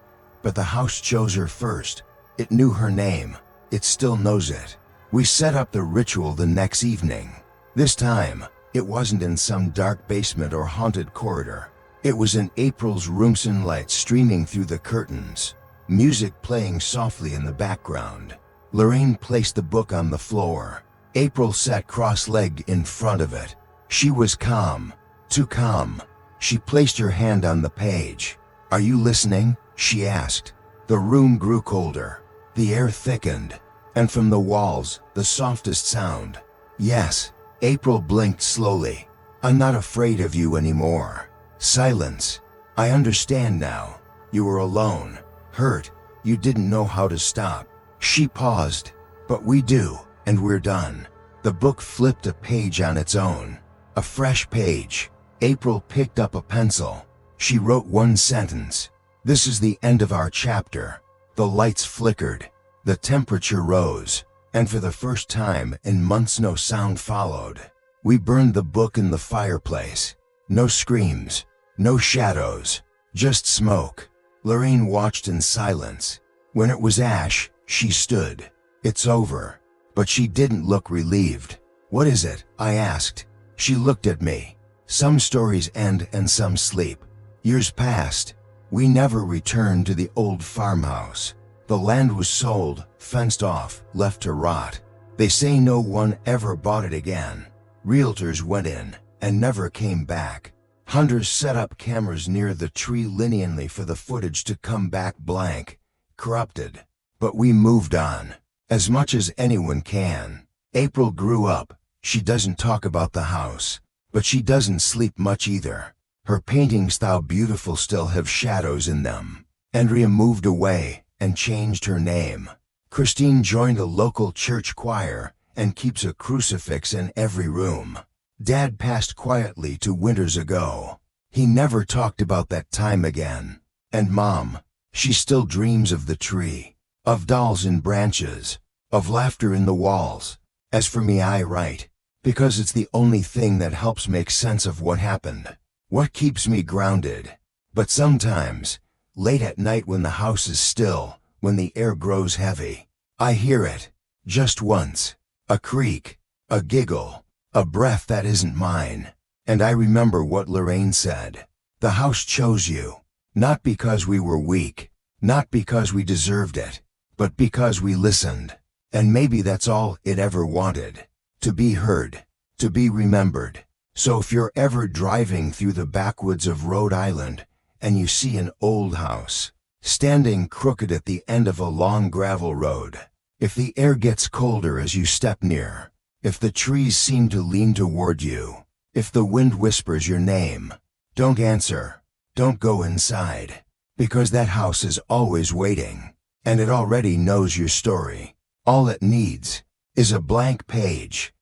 But the house chose her first. It knew her name. It still knows it. We set up the ritual the next evening. This time, it wasn't in some dark basement or haunted corridor. It was in April's room, sunlight streaming through the curtains, music playing softly in the background. Lorraine placed the book on the floor. April sat cross-legged in front of it. She was calm, too calm. She placed her hand on the page. Are you listening? She asked. The room grew colder. The air thickened. And from the walls, the softest sound. Yes. April blinked slowly. I'm not afraid of you anymore. Silence. I understand now. You were alone, hurt, You didn't know how to stop. She paused. But we do, and we're done. The book flipped a page on its own. A fresh page. April picked up a pencil. She wrote one sentence. This is the end of our chapter. The lights flickered. The temperature rose. And for the first time in months no sound followed. We burned the book in the fireplace. No screams. No shadows. Just smoke. Lorraine watched in silence. When it was ash, she stood. It's over. But she didn't look relieved. What is it? I asked. She looked at me. Some stories end and some sleep. Years passed. We never returned to the old farmhouse. The land was sold, fenced off, left to rot. They say no one ever bought it again. Realtors went in and never came back. Hunters set up cameras near the tree leniently for the footage to come back blank, corrupted. But we moved on, as much as anyone can. April grew up. She doesn't talk about the house, but she doesn't sleep much either. Her paintings, though beautiful, still have shadows in them. Andrea moved away and changed her name. Christine joined a local church choir and keeps a crucifix in every room. Dad passed quietly 2 winters ago. He never talked about that time again. And Mom, she still dreams of the tree, of dolls in branches, of laughter in the walls. As for me, I write, because it's the only thing that helps make sense of what happened, what keeps me grounded. But sometimes, late at night when the house is still, when the air grows heavy, I hear it, just once, a creak, a giggle, a breath that isn't mine. And I remember what Lorraine said. The house chose you, not because we were weak, not because we deserved it, but because we listened. And maybe that's all it ever wanted. To be heard, to be remembered. So if you're ever driving through the backwoods of Rhode Island and you see an old house standing crooked at the end of a long gravel road, if the air gets colder as you step near, if the trees seem to lean toward you, if the wind whispers your name, don't answer, don't go inside, because that house is always waiting, and it already knows your story. All it needs is a blank page,